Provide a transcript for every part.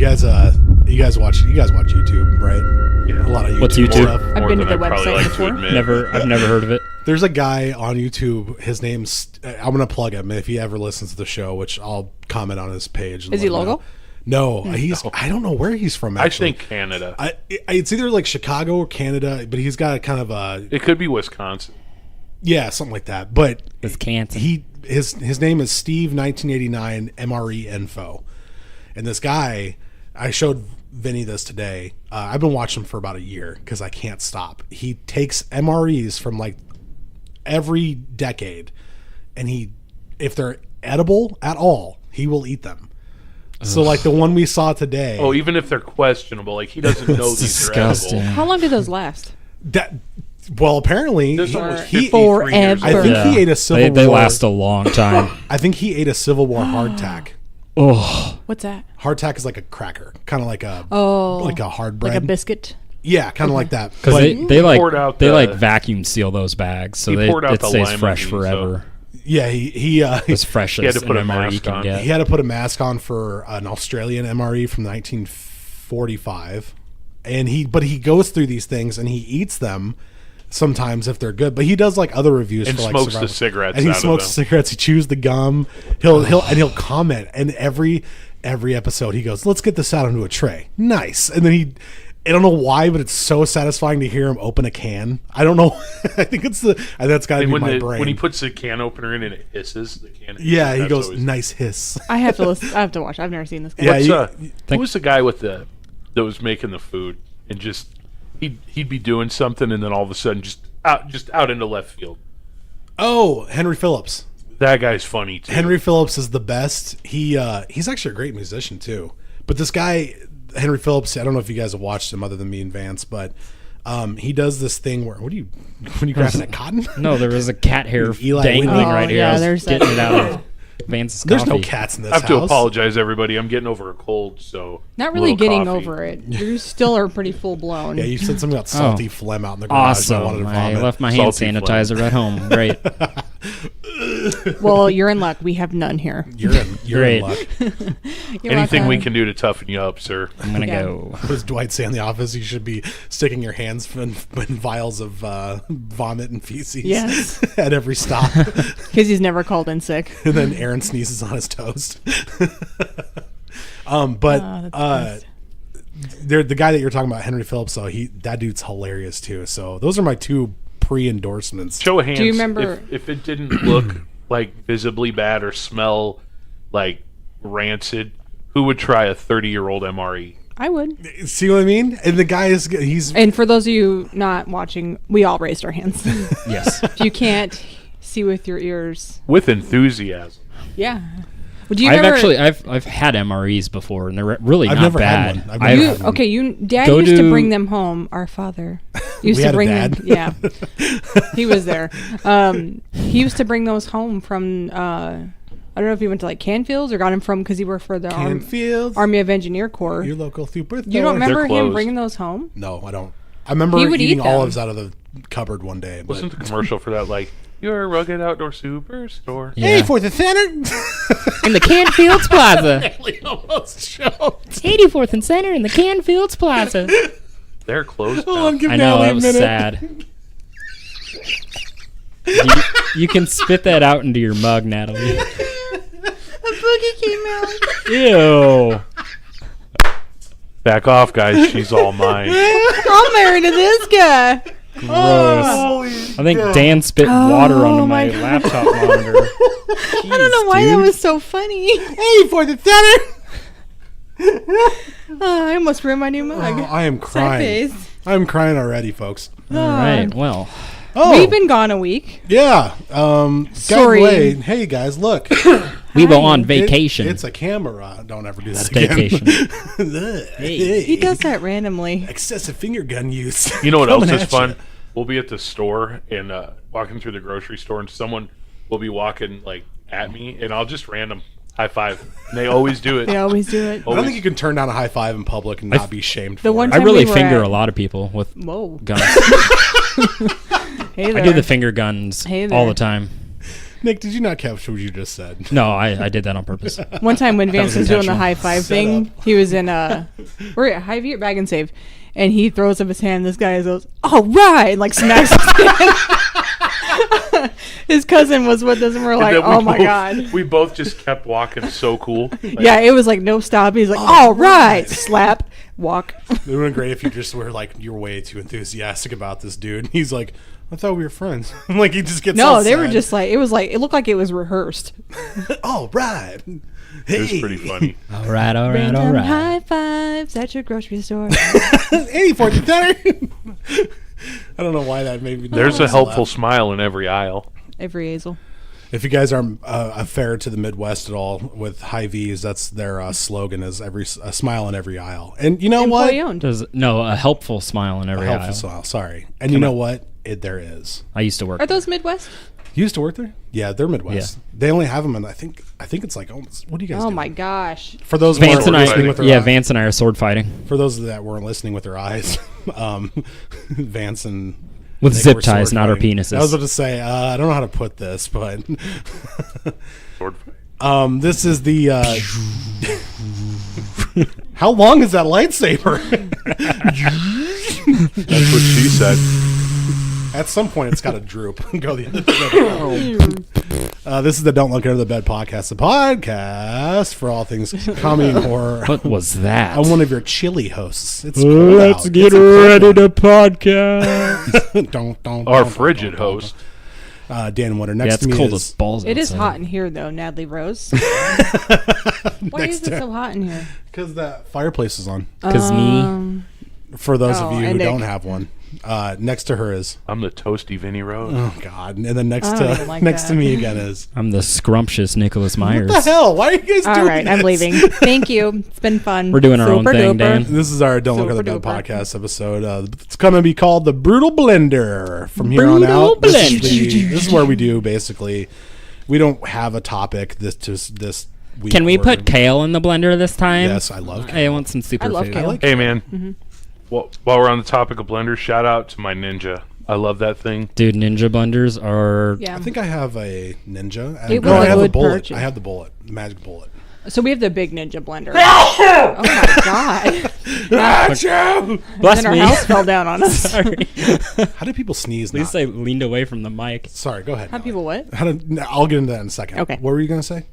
You guys watch YouTube, right? Yeah. A lot of YouTube. What's YouTube? Stuff. I've been to the More than I'd probably website like to before. admit. I've never heard of it. There's a guy on YouTube. His name's. I'm gonna plug him if he ever listens to the show, which I'll comment on his page. Is he local? No, he's. I don't know where he's from. Actually. I think Canada. It's either like Chicago or Canada, but he's got a kind of a. It could be Wisconsin. Yeah, something like that. But Wisconsin. His name is Steve 1989 MRE Info, and this guy, I showed Vinny this today. I've been watching him for about a year because I can't stop. He takes MREs from like every decade, and if they're edible at all, he will eat them. So like the one we saw today. Oh, even if they're questionable, like he doesn't know these disgusting. are edible. How long do those last? Well, apparently There's almost he 53 years forever. I think he ate a Civil They War. last a long time. I think he ate a Civil War hardtack. Oh, What's that? Hardtack is like a cracker, kind of like a hard bread, Like a biscuit? Yeah, kind of like that. because But they poured out like the- vacuum seal those bags, so He poured out it the stays lima fresh bean, forever. yeah, he As fresh He had as to put an a MRE mask can on. get. he had to put a mask on for an Australian MRE from 1945, and he goes through these things and he eats them sometimes if they're good, but he does like other reviews And for like smokes survival. the cigarettes and he out of smokes them. cigarettes. He chews the gum. He'll comment, and every episode he goes, "Let's get this out onto a tray." Nice, and then I don't know why, but it's so satisfying to hear him open a can. I don't know. I think that's got to be my brain. When he puts the can opener in and it hisses, the can. yeah, he that's goes, always- "Nice hiss." I have to listen. I have to watch. I've never seen this guy. Yeah, Who was the guy that was making the food and just he'd be doing something and then all of a sudden just out into left field. Oh, Henry Phillips. That guy's funny too. Henry Phillips is the best. He's actually a great musician too. But this guy, Henry Phillips, I don't know if you guys have watched him other than me and Vance, but he does this thing where what are you grabbing at cotton? No, there was a cat hair Eli dangling Whitney. right here. Yeah, I was there's getting that. it out of Vance's There's coffee. no cats in this I have to house. apologize, everybody. I'm getting over a cold, so Not really little getting coffee. over it. You still are pretty full blown. Yeah, you said something about salty phlegm out in the garage. I wanted Awesome. to I vomit. left my hand Salty sanitizer at home. Great. Well, you're in luck. We have none here. You're in Great. luck. You're Anything we welcome. can do to toughen you up, sir. I'm going to Yeah. go. What does Dwight say in the office? You should be sticking your hands in vials of vomit and feces Yes. at every stop. Because he's never called in sick. And then Aaron sneezes on his toast. But Oh, that's the best. the guy that you're talking about, Henry Phillips, though, that dude's hilarious too. So those are my two pre-endorsements. Show of hands. Do you remember- if it didn't look like visibly bad or smell like rancid? Who would try a 30-year-old MRE? I would. See what I mean? And the guy he's And for those of you not watching, we all raised our hands. Yes. If you can't see with your ears, With enthusiasm. yeah. Would you I've never? I've had MREs before, and they're really I've not never bad. had one. I've never You, had one. okay, Dad Go used to to- bring them home. Our father used We to had a bring dad. them. Yeah, he was there. He used to bring those home from. I don't know if he went to like Canfields or got them from because he worked for the Canfield, Army of Engineer Corps. your local super. You don't remember him closed. bringing those home? No, I don't. I remember He would eating eat them. olives out of the cupboard one day. But Wasn't the commercial for that like, you're a rugged outdoor superstore? Yeah. hey, for the center. In the Canfields Plaza. Almost choked. 84th and Center in the Canfields Plaza. They're closed Hold now. on, give I know, Natalie that a was minute. sad. You can spit that out into your mug, Natalie. A boogie came out. Ew. Back off, guys. She's all mine. I'm married to this guy. Gross. Holy I think Dan spit water onto my my laptop monitor. I don't know why that was so funny. Hey, for the center. I almost ruined my new mug. Oh, I am Sad crying. face. I'm crying already, folks. All right, well. Oh, We've been gone a week. yeah. Sorry. Wait, hey guys, look. We were on vacation. It's a camera. Don't ever do that Staycation. again. He does that randomly. Excessive finger gun use. You know what else Coming is at fun? ya. We'll be at the store and walking through the grocery store, and someone will be walking like at me, and I'll just random high five. And they always do it. They always do it. I don't think you can turn down a high five in public and not be shamed for The one it. I time really we were finger at- a lot of people with Whoa. guns. Hey there. I do the finger guns Hey all there. the time. Nick, did you not capture what you just said? No, I did that on purpose. One time when Vance was doing the intentional. high five Set thing, he was in we're at Hy-Vee or Bag and Save, and he throws up his hand. This guy goes, "All right," and like smacks his hand. His cousin was with us, and we're like, And then "Oh we my both- god!" We both just kept walking so cool. Like, Yeah, it was like no stop. He's like, "All right," slap, walk. It would have been great if you just were like, you're way too enthusiastic about this dude. And he's like, I thought we were friends. Like, he just gets No, all they were sad. just like it looked like it was rehearsed. All right. It was pretty funny. All right, all right, all Random right. high fives at your grocery store. Hey, fortune teller. I don't know why that made me. There's a laugh. helpful smile in every aisle. Every Hazel. If you guys are fair to the Midwest at all with Hy-Vees, that's their slogan is a smile in every aisle. And you know Employee what? owned. There's a helpful smile in A every helpful aisle. smile. Sorry. And you know what? There is. I used to work. Are those Midwest? You used to work there? Yeah, they're Midwest. They only have them in I think it's like almost. What do you guys? Oh do? my gosh. For those who Vance weren't and listening I, with their yeah, eyes, Vance and I are sword fighting for those that weren't listening with their eyes, Vance and with Nick zip were ties, sword not our fighting. penises. I was about to say I don't know how to put this, but Sword fight. this is the. How long is that lightsaber? That's what she said. At some point, it's got to droop and go the other way. This is the Don't Look Under the Bed podcast, the podcast for all things comedy and horror. What was that? I'm one of your chilly hosts. It's cold out. get It's a cold ready one. to podcast. Our frigid host. Dan Winter. Yeah, Next it's to me cold is as balls. It is outside. hot in here, though, Natalie Rose. Why is it so hot in here? because that fireplace is on. Because me. For those of Oh, you who and don't Nick. have one, next to her is I'm the toasty Vinny Rose. oh god, and then next I don't to even like next to that. me again is I'm the scrumptious Nicholas Myers. what the hell? Why are you guys All doing right, I'm this? leaving. Thank you. It's been fun. We're doing our own thing, Dan. This is our Don't Look Under the Bed Super duper. podcast episode. It's going to be called the Brutal Blender from here on Brutal out. This is, Blender. this is where we do basically. We don't have a topic this week. Can we We're- put kale in the blender this time? Yes, I love. I want some superfood. I love kale. like Hey, man. Mm-hmm. While we're on the topic of blenders, shout out to my Ninja. I love that thing. Dude, ninja blenders are. Yeah. I think I have a Ninja. It No, was I a have the good bullet. purchase. I have the bullet, magic bullet. So we have the big ninja blender. Oh my god! Bless Then our me. house fell down on us. Sorry. How do people sneeze? At least not? I leaned away from the mic. Sorry, go ahead. How Nelly. people what? I'll get into that in a second. Okay. What were you gonna say?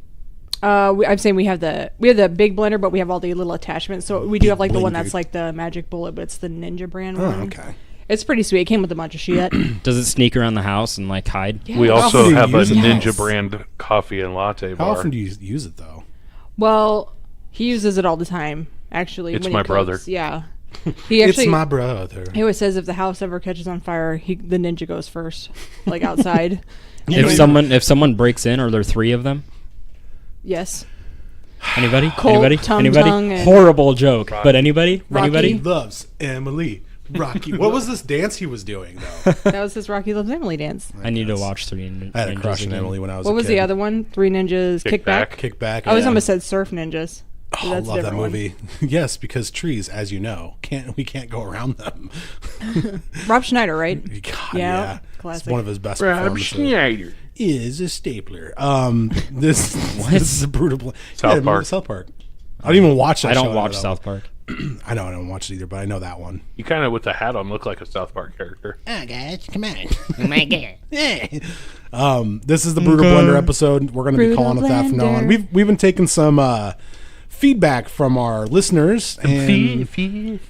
I'm saying we have the big blender, but we have all the little attachments. So we do have like the one Blender. that's like the magic bullet, but it's the ninja brand Oh, one. okay. It's pretty sweet. It came with a bunch of shit. Does it sneak around the house and like hide? Yeah. We How also often do you have a use it? Ninja Yes. brand coffee and latte How bar. often do you use it though? Well, he uses it all the time. Actually, It's when my he brother. cooks. Yeah. He actually. It's my brother. He always says if the house ever catches on fire, the ninja goes first, like outside. If someone breaks in, are there three of them? Yes. Anybody? Colt, Anybody? Tum Anybody? Tung, and- Horrible joke. Rocky. But anybody? Rocky. Anybody? Loves Emily. Rocky. What was this dance he was doing though? That was his Rocky Loves Emily dance. I need to watch Three Ninjas. I had a crush on again. Emily when I was What a was kid. the other one? Three Ninjas, Kickback. Kickback. I always yeah. almost said Surf Ninjas. Oh, I That's a love that different one. movie. Yes, because trees, as you know, we can't go around them. Rob Schneider, right? God, Yeah, yeah. classic. It's one of his best Rob performances. Schneider. Is a stapler. This What? this is a brutal. South Park. South Park. I don't even watch that. I don't show, watch though. South Park. I know I don't watch it either, but I know that one. You kind of, with the hat on, look like a South Park character. Oh, guys, come on. Oh my god. This is the Brutal Blender episode. We're going to be Brutal calling it that from now on. Blender. We've been taking some feedback from our listeners, and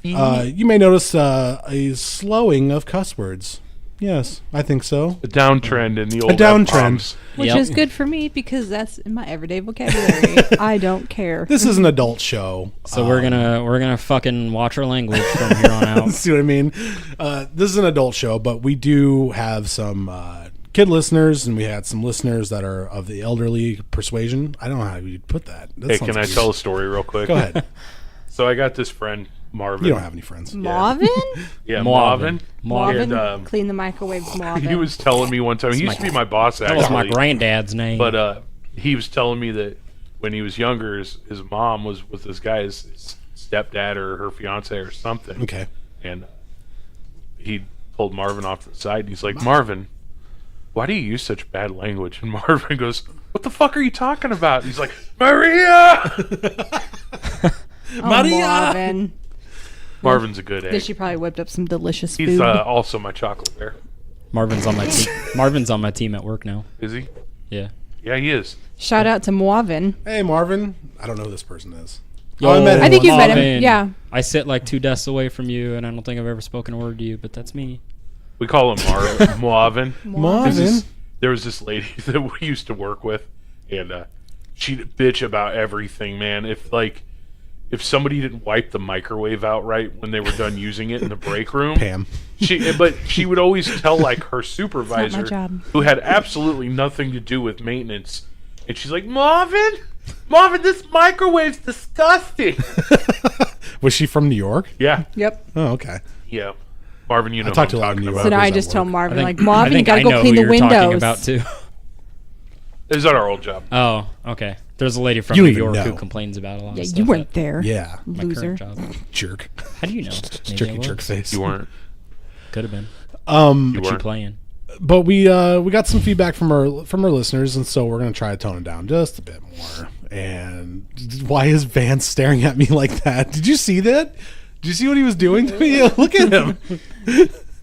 you may notice a slowing of cuss words. Yes, I think so. A downtrend in the old downtrend. F-bombs. Which Yep. is good for me because that's in my everyday vocabulary. I don't care. This is an adult show. So we're gonna fucking watch our language from here on out. See what I mean? This is an adult show, but we do have some kid listeners, and we had some listeners that are of the elderly persuasion. I don't know how you'd put that. That Hey, sounds can I weird. tell a story real quick? Go ahead. So I got this friend, Marvin. You don't have any friends. Marvin? Yeah, Marvin. Marvin. Marvin? And, Clean the microwaves, Marvin. he was telling me one time. He used to be my boss, That actually. was my granddad's name. But he was telling me that when he was younger, his mom was with this guy's stepdad or her fiance or something. Okay. And he pulled Marvin off to the side, and he's like, Marvin, why do you use such bad language? And Marvin goes, what the fuck are you talking about? He's like, Maria! Oh, Maria! Marvin. Marvin's a good Then egg. she probably whipped up some delicious He's food. also my chocolate bear. Marvin's on my team. Marvin's on my team at work now. Is he? Yeah. Yeah, he is. Shout out to Marvin. Hey, Marvin. I don't know who this person is. Yo, I met him I think you've met him. Marvin. Yeah. I sit like 2 desks away from you, and I don't think I've ever spoken a word to you, but that's me. We call him Marvin. Marvin. There was this lady that we used to work with, and she'd bitch about everything, man. If somebody didn't wipe the microwave out right when they were done using it in the break room, Pam. But she would always tell like her supervisor, job. who had absolutely nothing to do with maintenance, and she's like, Marvin, this microwave's disgusting. Was she from New York? Yeah, Yep. Oh, okay. yeah. Marvin, you know. I talked who to a I'm lot of talking New about. So now I Workers just at tell work. Marvin, I like, think, Marvin, I you think gotta I go know clean who the you're windows. talking about too. Is that our old job? Oh, okay. There's a lady from You New even York who know. complains about a lot Yeah, of stuff. you weren't there. Yeah. My Loser. current job. Jerk. How do you know? Maybe Jerky I was. jerk face. You weren't. Could have been. You But you weren't. playing. But we got some feedback from our listeners, and so we're gonna try to tone it down just a bit more. And why is Vance staring at me like that? Did you see that? Did you see what he was doing to me? Look at him.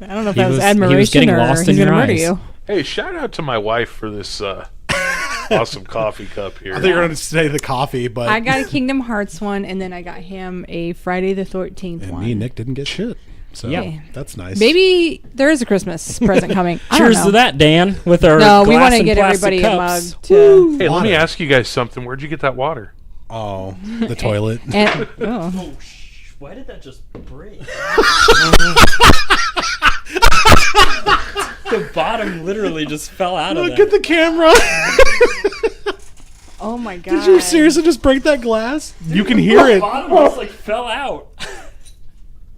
I don't know if He that was was admiration getting or lost he's in gonna your murder eyes. you. Hey, shout out to my wife for this awesome coffee cup here. I think you're gonna say the coffee, but I got a Kingdom Hearts one, and then I got him a Friday the 13th and one. me and Nick didn't get shit. So Yeah. that's nice. Maybe there is a Christmas present coming. I Cheers don't know. to that, Dan, with our No, we glass want to and get plastic everybody cups. a mug to. Hey, let me Water. ask you guys something. Where'd you get that water? Oh, the toilet. And, oh. Why did that just break? The bottom literally just fell out of Look at the camera. Oh my god. Did you seriously just break that glass? You can hear The it. bottom just like fell out.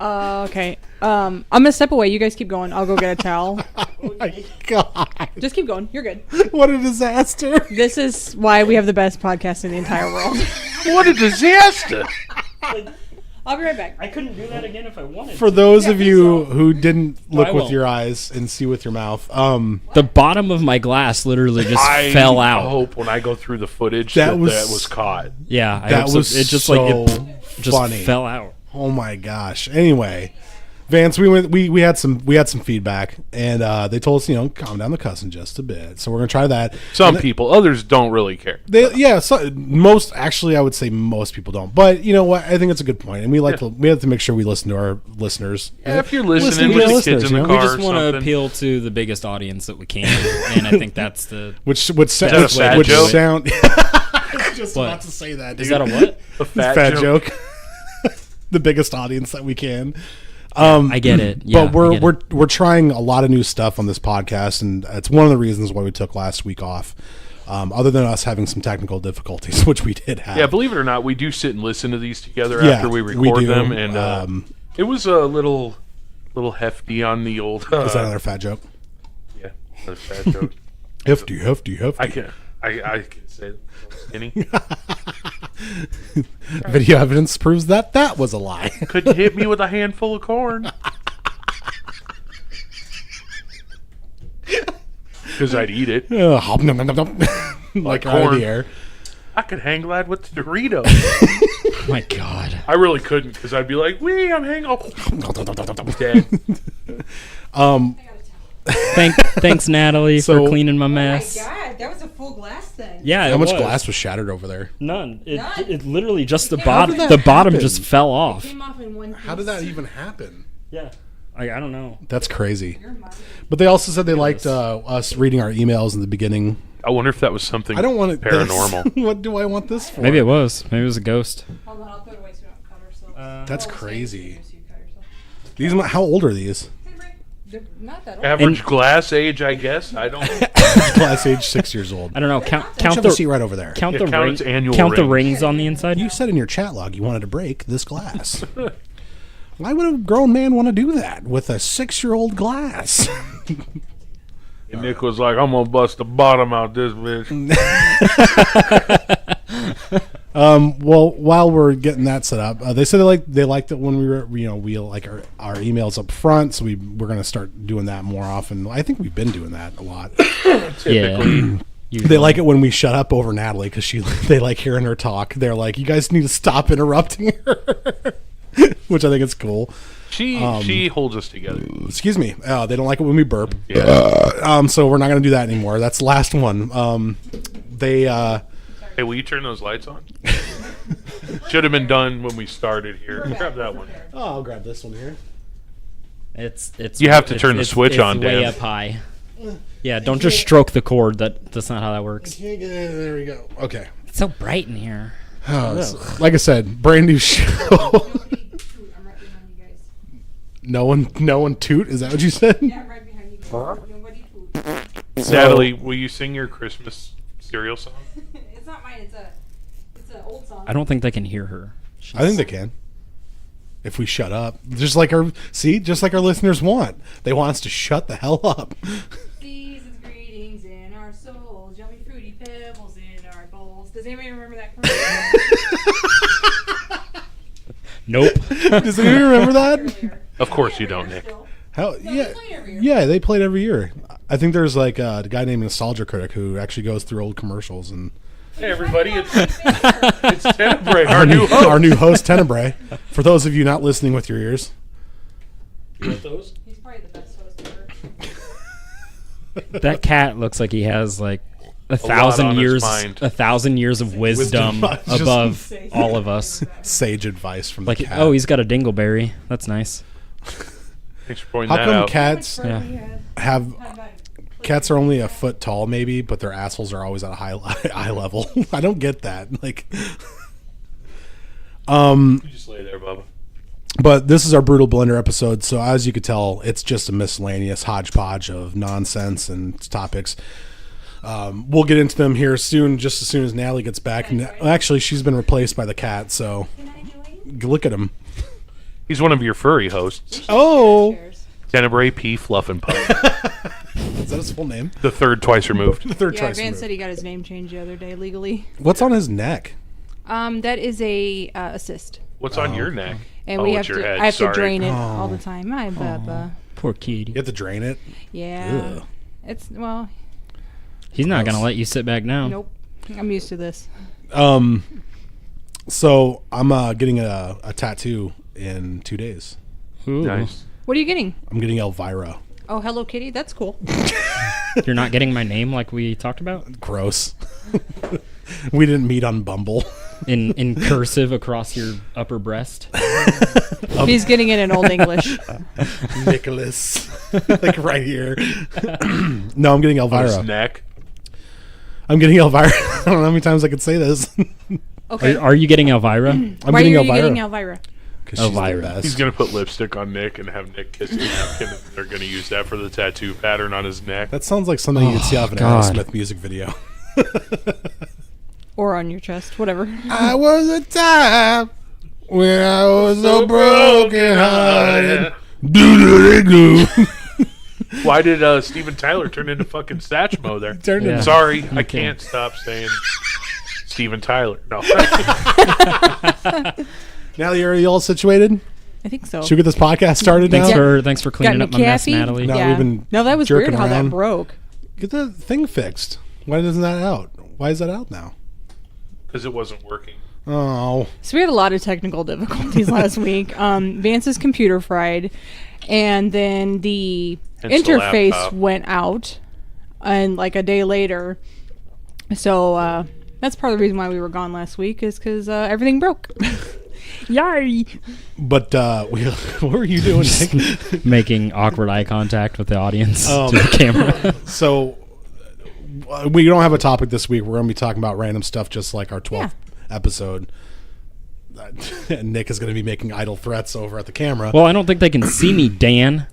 Okay. I'm gonna step away. You guys keep going. I'll go get a towel. Oh my god! Just keep going. You're good. What a disaster! This is why we have the best podcast in the entire world. What a disaster! I'll be right back. I couldn't do that again if I wanted For those of you who didn't look I with won't. your eyes and see with your mouth, The bottom of my glass literally just I fell out. hope when I go through the footage That that was- was caught. Yeah, I that hope so. was It just so like it just funny. fell out. Oh my gosh! Anyway, Vance, we had some feedback, and they told us calm down the cussing just a bit. So we're gonna try that. Some And people, others don't really care. most actually, I would say most people don't. But you know what? I think it's a good point, and we have to make sure we listen to our listeners. Yeah, if you're listening Listening to with our the kids listeners, in the you know? car We just or want to something. appeal to the biggest audience that we can, and I think that's the. Which that a fat joke? sound. Just What? about to say that. Dude. Is that a what? A fat joke? The biggest audience that we can. I get it. Yeah, But I get it. we're trying a lot of new stuff on this podcast, and it's one of the reasons why we took last week off. Other than us having some technical difficulties, which we did have. Yeah, believe it or not, we do sit and listen to these together Yeah, after we we record do. them, and it was a little hefty on the old. Is that another fat joke? Yeah, another fat joke. Hefty. I can say skinny. Video evidence proves that was a lie. Couldn't hit me with a handful of corn. Because I'd eat it. Hop, nom, nom, nom, nom. Like out of corn. the air. I could hang glide with the Dorito. Oh my God. I really couldn't because I'd be like, wee, I'm hanging off. Dead. Thanks, Natalie, So- for cleaning my mess. god, that was a full glass thing. Yeah, How it much was. glass was shattered over there? None. None? It literally just the How bottom. did The that bottom happen? just fell off. Came off in one piece. How did that even happen? Yeah. I don't know. That's crazy. But they also said they liked us reading our emails in the beginning. I wonder if that was something I don't want it paranormal. What do I want this for? Maybe it was. Maybe it was a ghost. Hold on, I'll throw it away so we don't cut ourselves. That's crazy. These, how old are these? They're not that old. Average glass age, I guess. I don't. Class age 6 years old. I don't know. Count Shove the seat the right over there. count Yeah, the count ring, its annual count the rings. rings on the inside. You said in your chat log you wanted to break this glass. Why would a grown man want to do that with a 6-year-old glass? And Nick was like, I'm going to bust the bottom out this bitch. Well, while we're getting that set up, they said they liked it when we like our emails up front, so we're gonna start doing that more often. I think we've been doing that a lot. Typically. They like it when we shut up over Natalie because they like hearing her talk. They're like, you guys need to stop interrupting her, which I think is cool. She holds us together. Excuse me. They don't like it when we burp. Yeah. So we're not gonna do that anymore. That's the last one. Hey, will you turn those lights on? Should have been done when we started here. Grab that one. Oh, I'll grab this one here. It's You have to turn the switch it's on, way Dan. up high. Yeah, don't just stroke the cord. That's not how that works. Can't get it. There we go. Okay. It's so bright in here. Like I said, brand new show. I'm right behind you guys. No one toot. Is that what you said? Yeah, I'm right behind you guys. Nobody food. Natalie, will you sing your Christmas cereal song? It's not mine. It's an old song. I don't think they can hear her. I think they can. If we shut up, just like our listeners want. They want us to shut the hell up. Season's greetings in our souls, yummy fruity pebbles in our bowls. Does anybody remember that commercial? Nope. Does anyone remember that? Earlier. Of course you don't, Nick. Hell No, yeah, they play it every year. yeah. They play it every year. I think there's like a guy named Nostalgia Critic who actually goes through old commercials and. Hey, everybody, it's Tenebrae, our new host. Our new host, Tenebrae. For those of you not listening with your ears. You want those? He's probably the best host ever. That cat looks like he has like a lot thousand on his years, mind. 1,000 years of wisdom Just- above all of us. Sage advice from Like, the cat. oh, he's got a dingleberry. That's nice. Thanks for pointing How that come out. cats Yeah. have cats are only a foot tall, maybe, but their assholes are always at a high level? I don't get that. Like, You just lay there, Bubba. but this is our Brutal Blender episode, so as you could tell, it's just a miscellaneous hodgepodge of nonsense and topics. We'll get into them here soon, just as soon as Natalie gets back. And actually, she's been replaced by the cat, so look at him. He's one of your furry hosts. Oh, Tenebrae P. Fluff and Puff. is that his full name? The third twice removed. The third Yeah, twice Vance removed. said he got his name changed the other day legally. What's on his neck? That is a assist, What's on your neck? and Oh, we it's have your to. head, I have sorry. to drain it all the time. My Bubba. Poor kitty. You have to drain it. Yeah. Ugh. It's well. He's not going to let you sit back down. Nope. I'm used to this. So I'm getting a tattoo in 2 days. Ooh. Nice. What are you getting? I'm getting Elvira. Oh, Hello Kitty. That's cool. You're not getting my name like we talked about? Gross. We didn't meet on Bumble. In cursive across your upper breast? He's getting it in Old English. Nicholas. Like right here. No, I'm getting On his Elvira. neck. I'm getting Elvira. I don't know how many times I could say this. Okay. Are you getting Elvira? I'm Why getting are you Elvira. getting Elvira? 'Cause she's the Elvira. best. He's going to put lipstick on Nick and have Nick kiss the napkin, and they're going to use that for the tattoo pattern on his neck. That sounds like something you'd see off an God. Aerosmith music video. Or on your chest, whatever. I was a time when I was so broken hearted. Do. Why did Steven Tyler turn into fucking Satchmo there? Turned Yeah. into Sorry, I Okay. can't stop saying Steven Tyler. No. Natalie, are you all situated? I think so. Should we get this podcast started Thanks now? for cleaning Got up my mess, McAfee? Natalie. No, Yeah. we've been No, that was jerking weird how around. that broke. Get the thing fixed. Why isn't that out? Why is that out now? Because it wasn't working. Oh, So we had a lot of technical difficulties last week. Vance's computer fried, and then the Hence the interface laptop. went out, and like a day later. So that's part of the reason why we were gone last week, is because everything broke. Yay! but what were you doing, Nick? Making awkward eye contact with the audience Um, to the camera. So we don't have a topic this week. We're going to be talking about random stuff, just like our 12th episode. And Nick is going to be making idle threats over at the camera. Well, I don't think they can see me, Dan.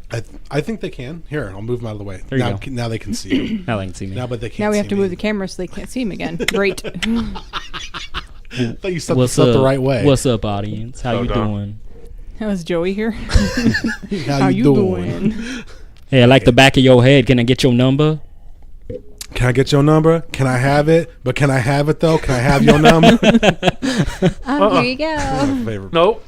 I think they can. Here, I'll move them out of the way. There you now, go. now they can see you. Now they can see me. Now, but they can't. Now we have see to me. move the camera so they can't see him again. Great. I thought you set What's this up up? the right way. What's up, audience? How Oh, you no. doing? That was Joey here. How you doing? Hey, I like the back of your head. Can I get your number? Can I get your number? Can I have it? But can I have it though? Can I have your number? Here you go. Favorite. Nope.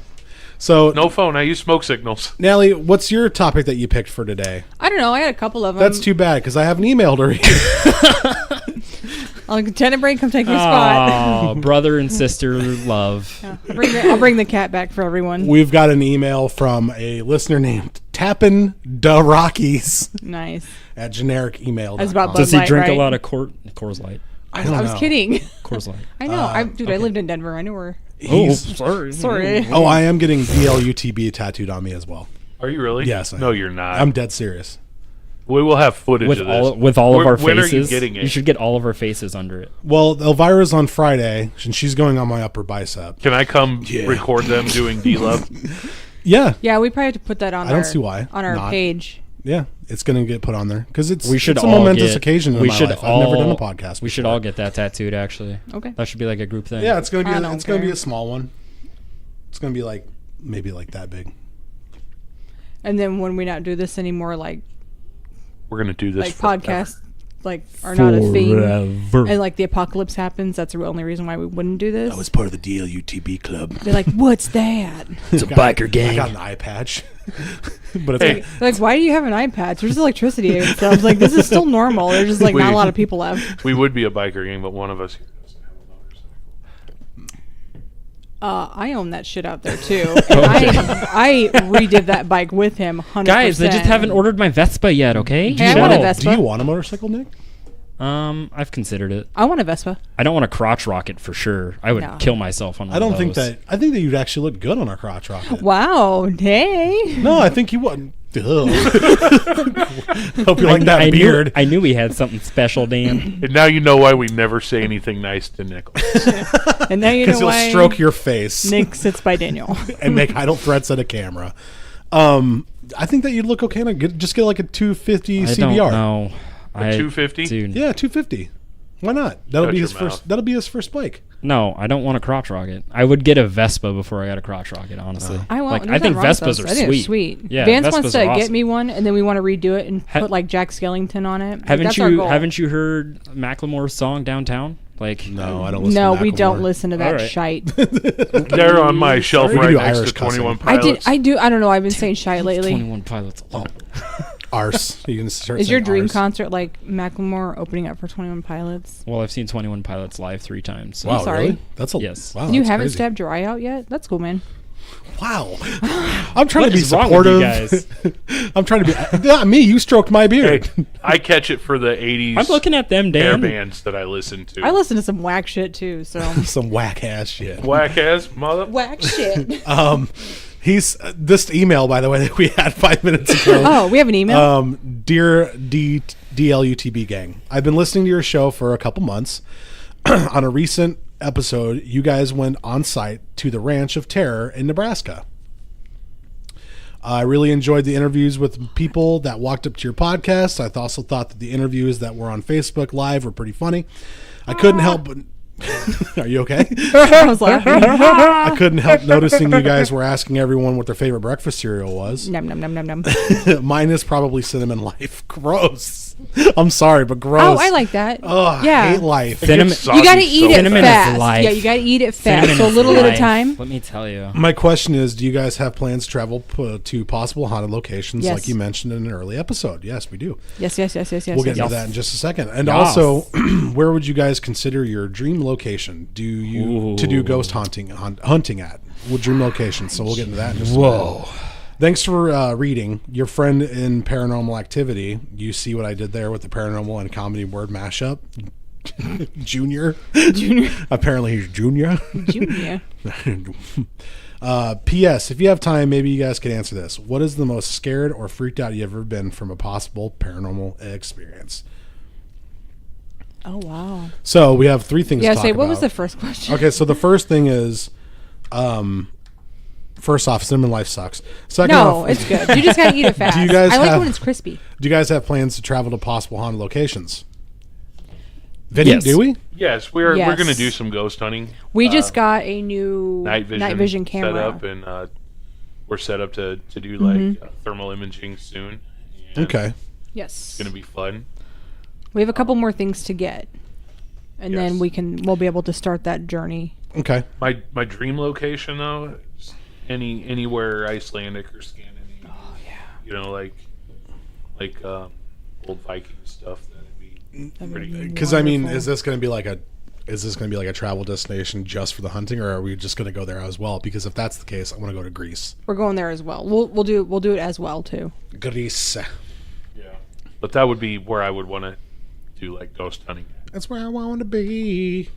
So, No phone. I use smoke signals. Natalie, what's your topic that you picked for today? I don't know. I had a couple of them. That's too bad because I have an email to read. Lieutenant Brain, come take your spot. Oh, brother and sister love. Yeah, I'll bring the cat back for everyone. We've got an email from a listener named Tappin Da Rockies Nice. at generic email. That's about Does he Light, drink right? a lot of Coors Light? I don't know. I was kidding. Coors Light. I know. I lived in Denver. I knew where. Sorry. Sorry. Oh, I am getting DLUTB tattooed on me as well. Are you really? Yes. No, you're not. I'm dead serious. We will have footage With of this. all of our When faces. are you getting it? You should get all of our faces under it. Well, Elvira's on Friday, and she's going on my upper bicep. Can I come Yeah. record them doing D-Love? Yeah. Yeah, we probably have to put that on. I don't see why on our not. page. Yeah. It's going to get put on there because it's, We should it's a all momentous get, occasion in we my should life. all, I've never done a podcast We should before. all get that tattooed, actually. Okay. That should be like a group thing. Yeah, it's going to be I don't it's going to be care. a small one. It's going to be like maybe like that big. And then when we not do this anymore, like We're gonna do this. podcasts, like are not a thing, Forever. and like the apocalypse happens. That's the only reason why we wouldn't do this. I was part of the DLUTB club. They're like, "What's that?" It's a biker I gang. got an eye patch. But it's Hey. like, They're like, "Why do you have an eye patch? There's electricity." And so I was like, "This is still normal." There's just like not a lot of people left. We would be a biker gang, but one of us here doesn't have a motorcycle. I own that shit out there too, and I redid that bike with him. 100%. Guys, they just haven't ordered my Vespa yet, okay? Hey, I want a Vespa. do you want a motorcycle, Nick? I've considered it. I want a Vespa. I don't want a crotch rocket for sure. I would No. kill myself on one I don't of think those. that. I think that you'd actually look good on a crotch rocket. Wow, hey. No, I think you wouldn't. Ugh. Hope you like that I beard. I knew he had something special, Dan. And now you know why we never say anything nice to Nicholas. And now you know Because he'll why stroke your face Nick sits by Daniel. and make idle threats at a camera. I think that you'd look okay. Just get like a 250 I CBR. don't know. A 250? Dude, Yeah, 250. Why not? That'll Shut be your his mouth. first. That'll be his first bike. no, I don't want a crotch rocket. I would get a Vespa before I got a crotch rocket, honestly. I want. I think Vespas are I think they're sweet. sweet. Yeah, Vance Vespas wants to are get awesome. me one, and then we want to redo it and put like Jack Skellington on it. Like, Haven't that's our you goal. haven't you heard Macklemore's song Downtown? Like No, I don't listen No, to we don't Macklemore. listen to that Alright. shite. They're on my shelf We can right do next Irish to 21 cussing. I Pilots. did. I do. I don't know. I've been saying shite lately. 21 Pilots. Oh. Arse. You can start Is your saying dream arse. concert like Macklemore opening up for 21 Pilots? Well, I've seen 21 Pilots live 3 times. So. Wow, sorry. really? That's a Yes. Wow, And you that's haven't crazy. stabbed your eye out yet? That's cool, man. Wow. I'm trying What to be is wrong with supportive. you guys? I'm trying to be. Not me. You stroked my beard. Hey, I catch it for the 80s I'm looking at them, hair Dan. bands that I listen to. I listen to some whack shit too. So Some whack ass shit. Whack ass mother. whack shit. He's this email, by the way, that we had 5 minutes ago. Oh, we have an email. Dear DLUTB gang, I've been listening to your show for a couple months. On a recent episode, you guys went on site to the Ranch of Terror in Nebraska. I really enjoyed the interviews with people that walked up to your podcast. I also thought that the interviews that were on Facebook Live were pretty funny. I couldn't help but... Are you okay? I was laughing. I couldn't help noticing you guys were asking everyone what their favorite breakfast cereal was. Num num num num num. Mine is probably Cinnamon Life. Gross. I'm sorry, but gross. Oh, I like that. Oh, I yeah. hate life. Cinnamon. You gotta eat it Cinnamon is fast. life. Yeah, you gotta eat it fast. Cinnamon So a is little at a life. time. Let me tell you. My question is, do you guys have plans to travel to possible haunted locations Yes. like you mentioned in an early episode? Yes, we do. Yes, yes, yes, yes, yes. We'll get yes. into that in just a second. And Yes. also, where would you guys consider your dream location? Do you to do ghost hunting at? What dream location? So we'll get into that in just a minute. Thanks for reading. Your friend in Paranormal Activity. You see what I did there with the paranormal and comedy word mashup? Junior. Junior. Apparently he's Junior. Junior. P.S. If you have time, maybe you guys could answer this. What is the most scared or freaked out you've ever been from a possible paranormal experience? Oh wow. So we have 3 things Yeah. to talk Say about. what was the first question? Okay, so the first thing is, first off, Cinnamon Life sucks. Second No, off, it's good. You just gotta eat it fast. Do you guys I like it have- when it's crispy. do you guys have plans to travel to possible haunted locations? Vinny, Yes. do we? Yes, we're Yes. going to do some ghost hunting. We just got a new Night vision camera. set up, and we're set up to do like thermal imaging soon. And Okay. Yes. It's going to be fun. We have a couple more things to get, and Yes. then we'll be able to start that journey Okay. My dream location though, is anywhere Icelandic or Scandinavian. Oh yeah. You know, like old Viking stuff. That'd be pretty good. Because I mean, Wonderful. is this going to be like a travel destination just for the hunting, or are we just going to go there as well? Because if that's the case, I want to go to Greece. We're going there as well. We'll do it as well too. Greece. Yeah, but that would be where I would want to do like ghost hunting. That's where I want to be.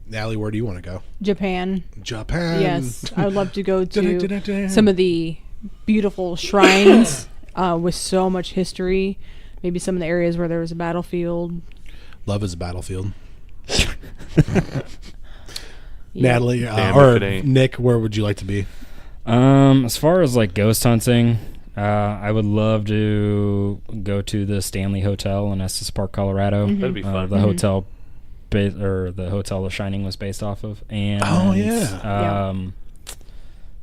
Natalie, where do you want to go? Japan. Japan. Yes, I would love to go to Da-da-da-da-da. some of the beautiful shrines with so much history. Maybe some of the areas where there was a battlefield. Love is a battlefield. Yeah. Natalie Damn or if it ain't. Nick, where would you like to be? As far as like ghost hunting, I would love to go to the Stanley Hotel in Estes Park, Colorado. That'd be fun. The hotel, the hotel The Shining was based off of. And Oh, yeah.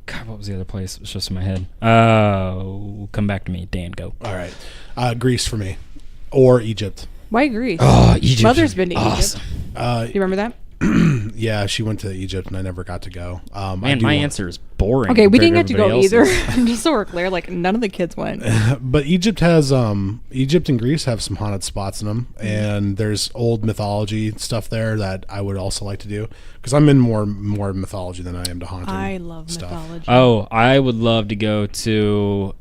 God, what was the other place? It was just in my head. Come back to me, Dan. Go. All right. Greece for me. Or Egypt. Why Greece? Oh, Egypt. Mother's been to awesome. Egypt. Do you remember that? Yeah, she went to Egypt and I never got to go. Man, my answer is boring. Okay, we didn't compared get to go everybody either. else's. Just so we're clear, like none of the kids went. But Egypt has Egypt and Greece have some haunted spots in them, and there's old mythology stuff there that I would also like to do because I'm in more mythology than I am to haunting. I love stuff. mythology. Oh, I would love to go to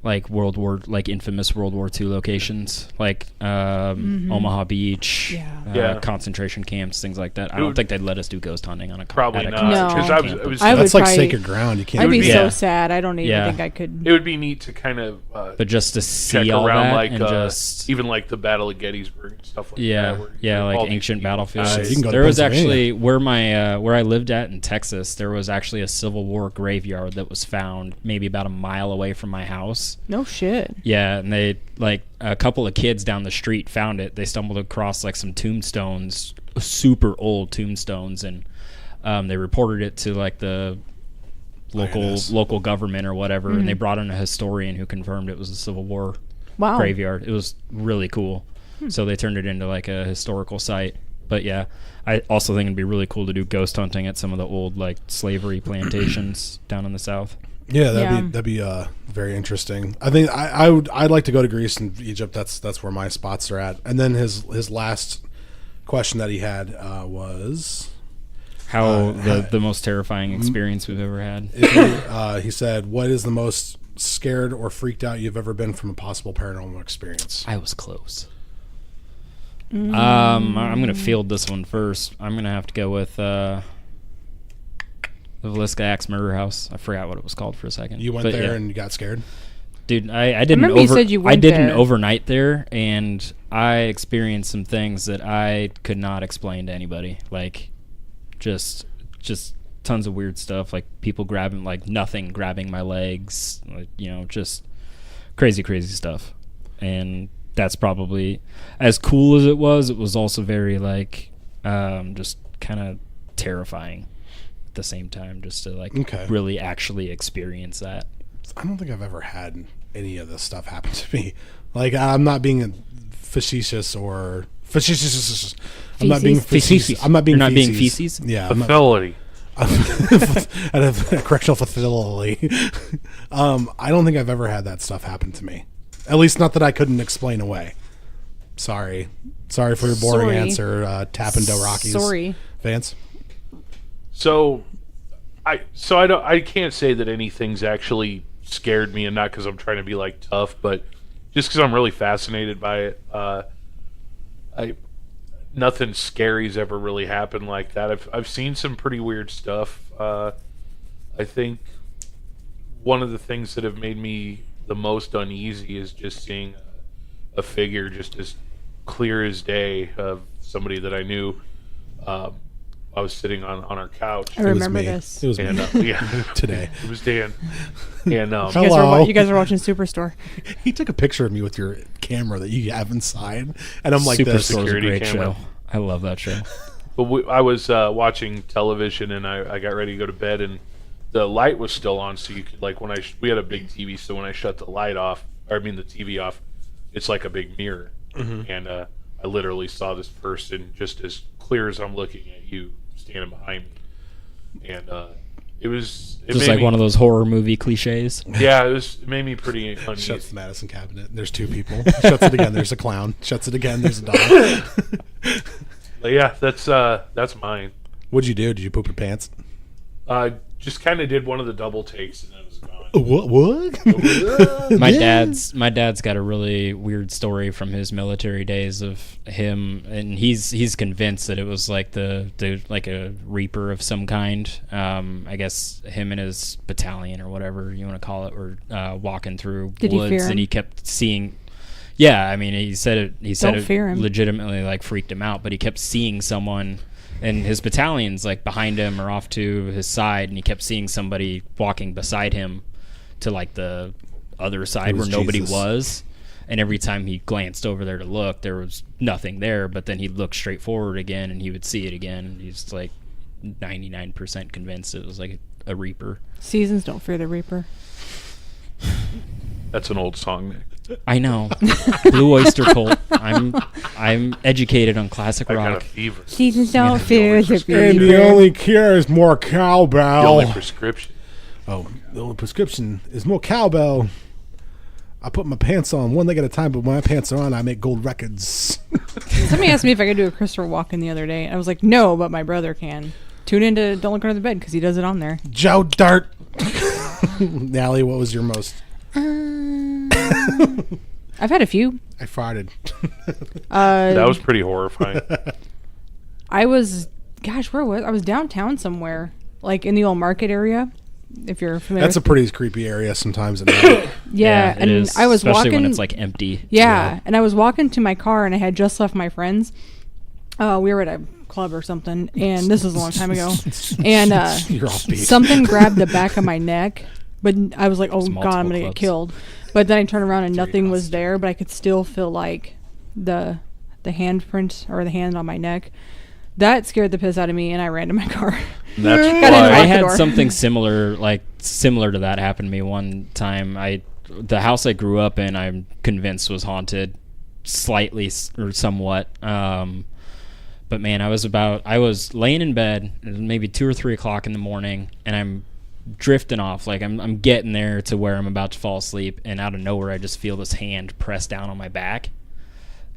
like infamous World War II locations, like Omaha Beach, Yeah. concentration camps, things like that. I It don't would- think they'd let us do ghost hunting on a Probably at a not. No. Because concentration I was I would That's like probably- sacred ground. You can't. I'd be be- so Yeah. sad. I don't even Yeah. think I could. it would be neat to kind of but just to check see all around that like and just even like the Battle of Gettysburg and stuff like that. yeah, where yeah, all like these ancient people battlefields. died. You can go to There was Pennsylvania. actually where I lived at in Texas. There was actually a Civil War graveyard that was found maybe about a mile away from my house. No shit. Yeah, and they like a couple of kids down the street found it. They stumbled across like some tombstones, super old tombstones, and they reported it to like the local government or whatever, and they brought in a historian who confirmed it was a Civil War Wow. graveyard. It was really cool. So they turned it into like a historical site. But yeah, I also think it'd be really cool to do ghost hunting at some of the old like slavery plantations down in the South. Yeah, Yeah. that'd be very interesting. I think I'd like to go to Greece and Egypt. That's where my spots are at. And then his last question that he had was How the most terrifying experience we've ever had. he said, "What is the most scared or freaked out you've ever been from a possible paranormal experience?" I was close. I'm gonna field this one first. I'm gonna have to go with the Villisca Axe Murder House. I forgot what it was called for a second. You went But there yeah. and you got scared. Dude, I didn't. remember you said you I went did an there. overnight there, and I experienced some things that I could not explain to anybody. Like, just tons of weird stuff. Like people grabbing my legs. Like, just crazy stuff. And that's probably as cool as it was. It was also very like just kind of terrifying at the same time. Just to really actually experience that. I don't think I've ever had any of this stuff happen to me. Like, I'm not being facetious or facetious. I'm not being facetious. I'm not being. You're not being feces. feces? Yeah, I'm not, Facility. at a correctional facility. I don't think I've ever had that stuff happen to me. At least not that I couldn't explain away. Sorry for your boring Sorry. answer. Tap into Rockies. Sorry. Vance. So I can't say that anything's actually scared me, and not because I'm trying to be like tough, but just because I'm really fascinated by it. Nothing scary's ever really happened like that. I've seen some pretty weird stuff. I think one of the things that have made me the most uneasy is just seeing a figure just as clear as day of somebody that I knew. I was sitting on our couch. I remember me. this. It was And me yeah, today. it was Dan. And Hello. You guys are watching Superstore. He took a picture of me with your camera that you have inside, and I'm like, this. Superstore's a security great camera. show. I love that show. but I was watching television, and I got ready to go to bed, and the light was still on, so you could like we had a big TV, so when I shut the light off, the TV off, it's like a big mirror, and I literally saw this person just as clear as I'm looking at you standing behind me, and it Just made like me, one of those horror movie cliches. Yeah, it made me pretty uneasy. Shuts the medicine cabinet. There's two people. Shuts it again. There's a clown. Shuts it again. There's a dog. But yeah, that's mine. What'd you do? Did you poop your pants? Just kind of did one of the double takes and then it was gone. What? My dad's got a really weird story from his military days of him, and he's convinced that it was like the like a reaper of some kind. I guess him and his battalion or whatever you want to call it were walking through Did he woods, fear him? and he kept seeing. Yeah, I mean, he said it. He said Don't fear him. legitimately like freaked him out, but he kept seeing someone. And his battalion's like behind him or off to his side, and he kept seeing somebody walking beside him to like the other side was where nobody Jesus. was. And every time he glanced over there to look, there was nothing there. But then he'd look straight forward again, and he would see it again. And he's like 99% convinced it was like a reaper. Seasons don't fear the reaper. That's an old song, Nick. I know. Blue Oyster Cult. I'm educated on classic I got a rock. fever. Seasons don't fear the And the only cure is more cowbell. The only prescription. Oh, the only prescription is more cowbell. I put my pants on one leg at a time, but when my pants are on, I make gold records. Somebody asked me if I could do a Christopher Walken the other day. I was like, no, but my brother can. Tune into Don't Look Under the Bed because he does it on there. Joe Dart. Nally, what was your most? I've had a few. I farted. That was pretty horrifying. I was, gosh, where was I? Was downtown somewhere, like in the old market area. If you're familiar, That's a with pretty creepy area sometimes at night. yeah. it And is, I was especially walking. when it's like empty. Yeah, and I was walking to my car, and I had just left my friends. We were at a club or something, and this was a long time ago. And You're off beat. something grabbed the back of my neck, but I was like, "Oh It's God, I'm multiple gonna get clubs. killed." But then I turned around and Very nothing was concentrated. there, but I could still feel like the handprint or the hand on my neck. That scared the piss out of me, and I ran to my car. And that's Got in why and I locked the had door. something similar to that happen to me one time. The house I grew up in, I'm convinced was haunted, slightly or somewhat. But man, I was laying in bed, it was maybe 2 or 3 o'clock in the morning, and I'm drifting off, like I'm getting there to where I'm about to fall asleep, and out of nowhere I just feel this hand press down on my back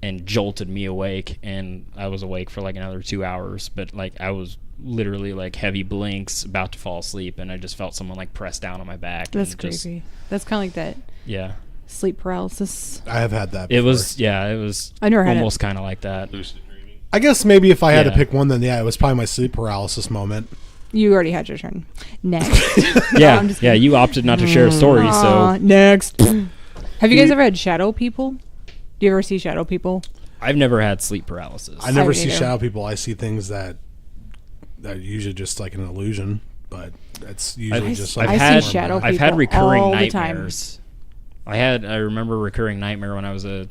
and jolted me awake, and I was awake for like another 2 hours, but like I was literally like heavy blinks about to fall asleep, and I just felt someone like press down on my back. That's and just- creepy. That's kind of like that yeah, sleep paralysis. I have had that it before. was I never had it. almost kind of like that. lucid dreaming. I guess maybe if I had to Yeah. pick one, then yeah, it was probably my sleep paralysis moment. You already had your turn. Next. Yeah, I'm just yeah, you opted not to share a story, Aw, so next. Have you guys ever had shadow people? Do you ever see shadow people? I've never had sleep paralysis. I never don't see either. shadow people. I see things that are usually just like an illusion, but it's usually I've- just I like see had- shadow I've had people recurring all the time. nightmares. I remember a recurring nightmare when I was a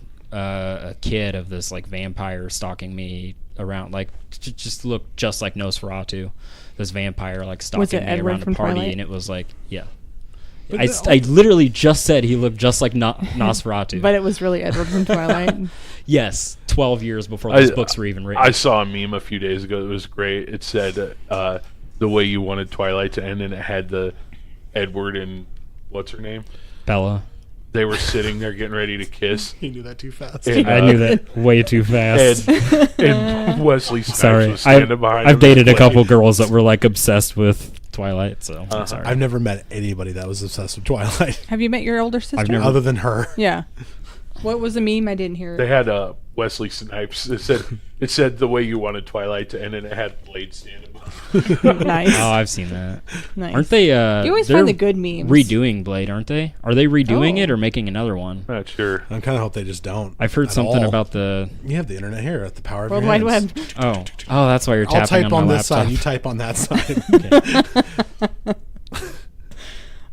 kid of this like vampire stalking me around, like just looked just like Nosferatu. This vampire like Was stalking it me Edward around a from party, Twilight? and it was like, yeah. But I literally just said he looked just like Nosferatu. But it was really Edward from Twilight. yes, 12 years before those books were even written. I saw a meme a few days ago that was great. It said the way you wanted Twilight to end, and it had the Edward and what's her name? Bella. They were sitting there getting ready to kiss. you knew that too fast. And, I knew that way too fast. and Wesley Snipes Sorry, was standing behind him. I've dated a and couple playing. girls that were like obsessed with Twilight, so Uh-huh. I'm sorry. I've never met anybody that was obsessed with Twilight Have you met your older sister? I've never- other than her. Yeah. What was the meme? I didn't hear They it. had Wesley Snipes. It said the way you wanted Twilight to end, and it had Blade standing behind. Nice. Oh, I've seen that. Nice. Aren't they? You always they're find the good memes. Redoing Blade, aren't they? Are they redoing Oh. it or making another one? Not sure. I kind of hope they just don't. I've heard at something all. about the. You have the internet here at the power of World your Wide hands. Web. Oh, that's why you're I'll tapping type on on my this laptop. side. You type on that side.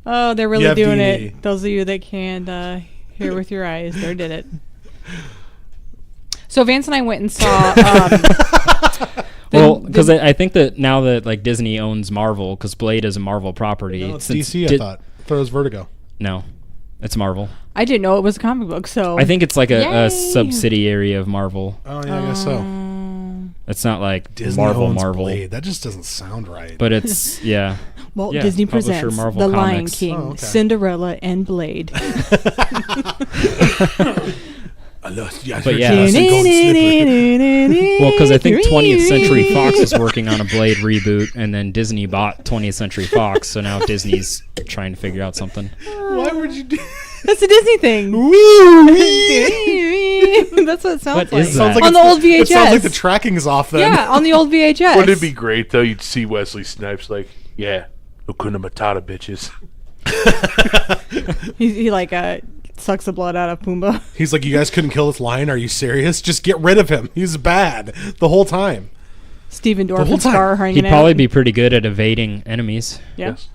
Oh, they're You really have doing D&D. it. Those of you that can't hear with your eyes, they did it. So Vance and I went and saw. Well, because I think that now that like Disney owns Marvel, because Blade is a Marvel property. No, it's since DC. I thought. I thought it was Vertigo. No, it's Marvel. I didn't know it was a comic book, so I think it's like a Yay. subsidiary of Marvel. Oh yeah, I guess so. It's not like Disney Marvel, owns Marvel, Blade. That just doesn't sound right. but it's yeah. Walt Yeah, Disney publisher, presents Marvel The Lion Comics. King, Oh, okay. Cinderella, and Blade. But yeah. Well, because I think 20th Century Fox is working on a Blade reboot, and then Disney bought 20th Century Fox, so now Disney's trying to figure out something. Why would you do? That's a Disney thing. That's what it sounds What like. is that? On the old VHS. It sounds like the tracking is off. Then. Yeah, on the old VHS. Wouldn't it be great though? You'd see Wesley Snipes like, yeah, Hakuna Matata, bitches. He like sucks the blood out of Pumbaa. He's like, you guys couldn't kill this lion? Are you serious? Just get rid of him. He's bad the whole time. Steven Dorff whole and Scar time. hanging He'd out. probably be pretty good at evading enemies, Yeah. Yes.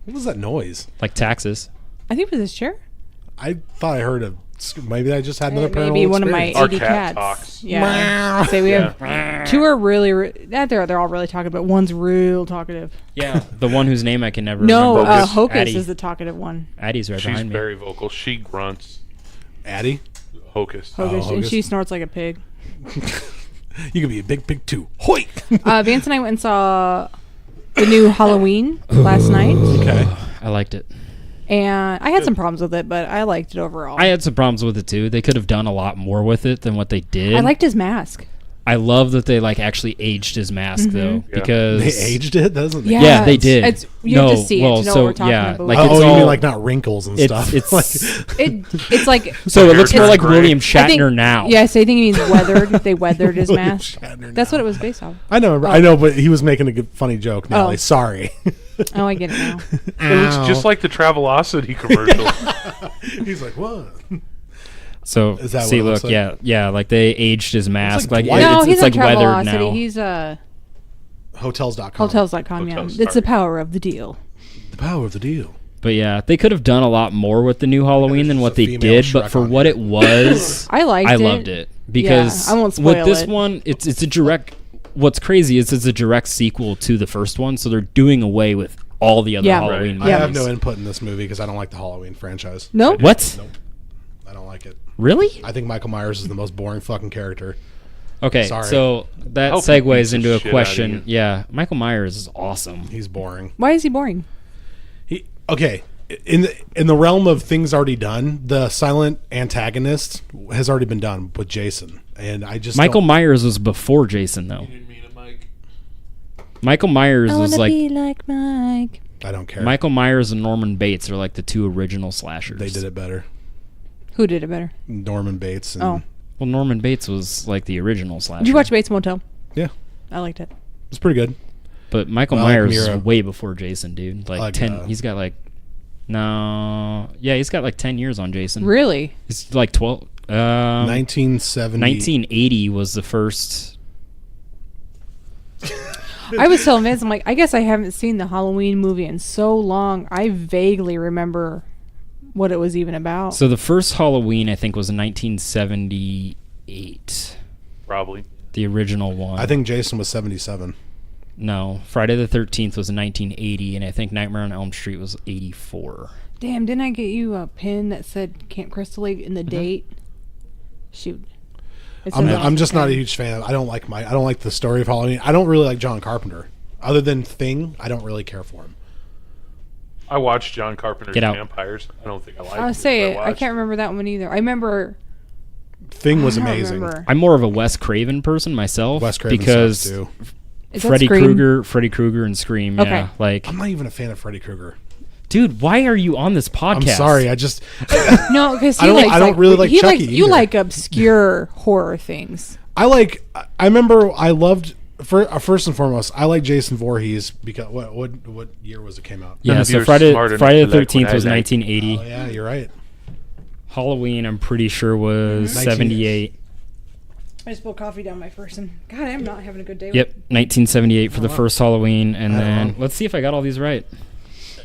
What was that noise? like taxes. I think it was his chair. I thought I heard a. Maybe I just had another paranormal Maybe one of my experience. 80 Our cat cats. talks. Yeah. Say we have two are really they're all really talkative, but one's real talkative. Yeah, the one whose name I can never No, remember. Hocus. Hocus Addie. is the talkative one. Addie's right She's behind me. very vocal. She grunts. Addie, Hocus. Hocus, and Hocus. she snorts like a pig. you could be a big pig too. Hoi! Vance and I went and saw the new Halloween last night, Okay. I liked it. and I had some problems with it, but I liked it overall. I had some problems with it too. They could have done a lot more with it than what they did. I liked his mask. I love that they like actually aged his mask though, Yeah. because They aged it, doesn't they? Yeah, they did. It's, you have to see it to know what we're talking about. like Oh, it's you all, mean like not wrinkles and it's, stuff? it's It's like so it looks more It's like great. William I think- Shatner now. Yes, I think he means weathered. They weathered his William mask. Shatner That's now. what it was based off. I know, I know, but he was making a good, funny joke. Nelly, Oh. sorry. Oh, I get it now. It looks just like the Travelocity commercial. He's like, what? So Is that see, what it looks look, like? yeah, like they aged his mask. like Like, Dwight. No, it's, he's it's on like weathered Travelocity. now. He's Hotels.com. hotels.com. Yeah, Hotels, it's the sorry. power of the deal. The power of the deal. But yeah, they could have done a lot more with the new Halloween than there's what a they female did. But Shrek for on what there. it was, I liked I it. loved it because I won't with spoil this it. one, it's a direct. What's crazy is it's a direct sequel to the first one, so they're doing away with all the other Yeah. Halloween Right. movies. I have no input in this movie because I don't like the Halloween franchise. No, What? Nope. I don't like it. Really? I think Michael Myers is the most boring fucking character. Okay, Sorry. so that Hope he beats segues the into a shit out of question. you. Yeah, Michael Myers is awesome. He's boring. why is he boring? Okay, in the realm of things already done, the silent antagonist has already been done with Jason, and I just Michael don't- Myers was before Jason, though. didn't mean it, Mike. Michael Myers I was wanna like be like Mike. I don't care. Michael Myers and Norman Bates are like the two original slashers. They did it better. Who did it better? Norman Bates. And, Oh, Well, Norman Bates was like the original slasher. did you watch Bates Motel? yeah, I liked it. it's pretty good. But Michael I like Myers Mira. is way before Jason, dude. Like, Like, 10. He's got like no, yeah, he's got like 10 years on Jason. Really? He's like 12. 1970. 1980 was the first. I was telling Vince, I'm like, I guess I haven't seen the Halloween movie in so long. I vaguely remember what it was even about. So the first Halloween, I think, was in 1978. Probably. The original one. I think Jason was 77. No, Friday the 13th was in 1980, and I think Nightmare on Elm Street was 84. Damn, didn't I get you a pin that said Camp Crystal Lake in the date? Shoot. It says I'm it just on not a the huge fan. I don't like the story of Halloween. I don't really like John Carpenter. Other than Thing, I don't really care for him. I watched John Carpenter's Get out. Vampires. I don't think I like I'll it. say but it. I can't remember that one either. I remember. Thing was I don't amazing. remember. I'm more of a Wes Craven person myself. Wes Craven because sucks too. Is that Freddy Scream? Krueger, and Scream. Okay. Yeah, like, I'm not even a fan of Freddy Krueger. dude, why are you on this podcast? I'm sorry. I just No, because I don't really like Chucky You either. like obscure horror things. I remember I loved first and foremost I like Jason Voorhees because what year was it came out? Yeah, None of so you are Friday smart enough the to like 13th what was I like. 1980. Oh yeah, you're right. Halloween, I'm pretty sure was 19 78. I just spilled coffee down my person. God, I'm not having a good day. Yep, 1978 for the wow. first Halloween, and I don't then know. let's see if I got all these right.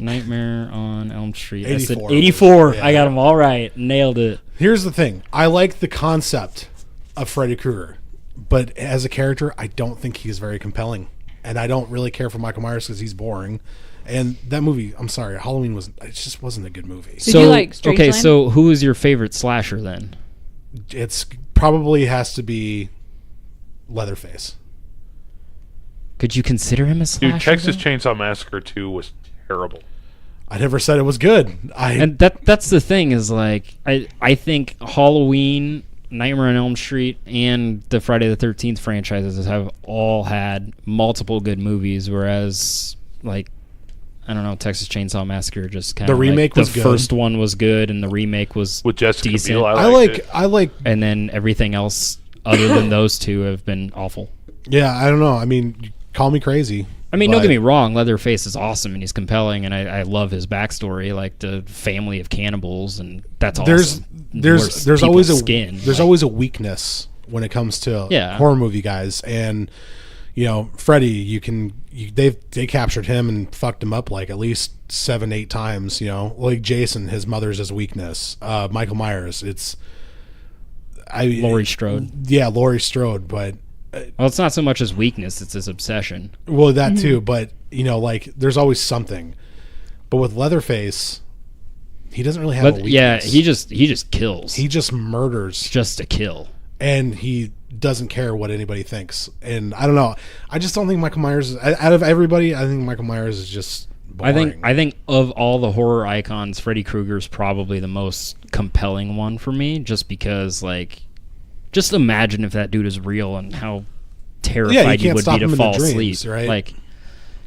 Nightmare on Elm Street. I said 84. 84. Yeah. I got them all right. Nailed it. Here's the thing. I like the concept of Freddy Krueger, but as a character, I don't think he's very compelling, and I don't really care for Michael Myers because he's boring. And that movie, I'm sorry, Halloween it just wasn't a good movie. Did you like Strangeland? Okay, so who is your favorite slasher then? It's probably has to be Leatherface. Could you consider him a slasher? Dude, Texas though? Chainsaw Massacre 2 was terrible. I never said it was good. And that's the thing is like I think Halloween, Nightmare on Elm Street, and the Friday the 13th franchises have all had multiple good movies, whereas like I don't know, Texas Chainsaw Massacre just kind of The remake was the good. first one was good and the remake was With Jessica decent. Biel, I like And then everything else other than those two have been awful. yeah, I don't know. I mean, call me crazy. I mean, don't but- get me wrong, Leatherface is awesome and he's compelling, and I love his backstory, like the family of cannibals, and that's awesome. There's Where's always a people's skin. there's like, always a weakness when it comes to Yeah. horror movie guys, and you know, Freddy, they captured him and fucked him up like at least 7-8 times. You know, like Jason, his mother's his weakness. Michael Myers, Laurie Strode. Yeah, Laurie Strode, but Well, it's not so much his weakness; it's his obsession. well, that too. But you know, like there's always something. But with Leatherface, he doesn't really have a weakness. Yeah, he just kills. he just murders, just to kill. and he doesn't care what anybody thinks. And I don't know. I just don't think Michael Myers, out of everybody, I think Michael Myers is just boring. I think of all the horror icons, Freddy Krueger's probably the most compelling one for me, just because like, just imagine if that dude is real and how terrified you can't would stop be him to in the fall dreams, asleep. right? Like,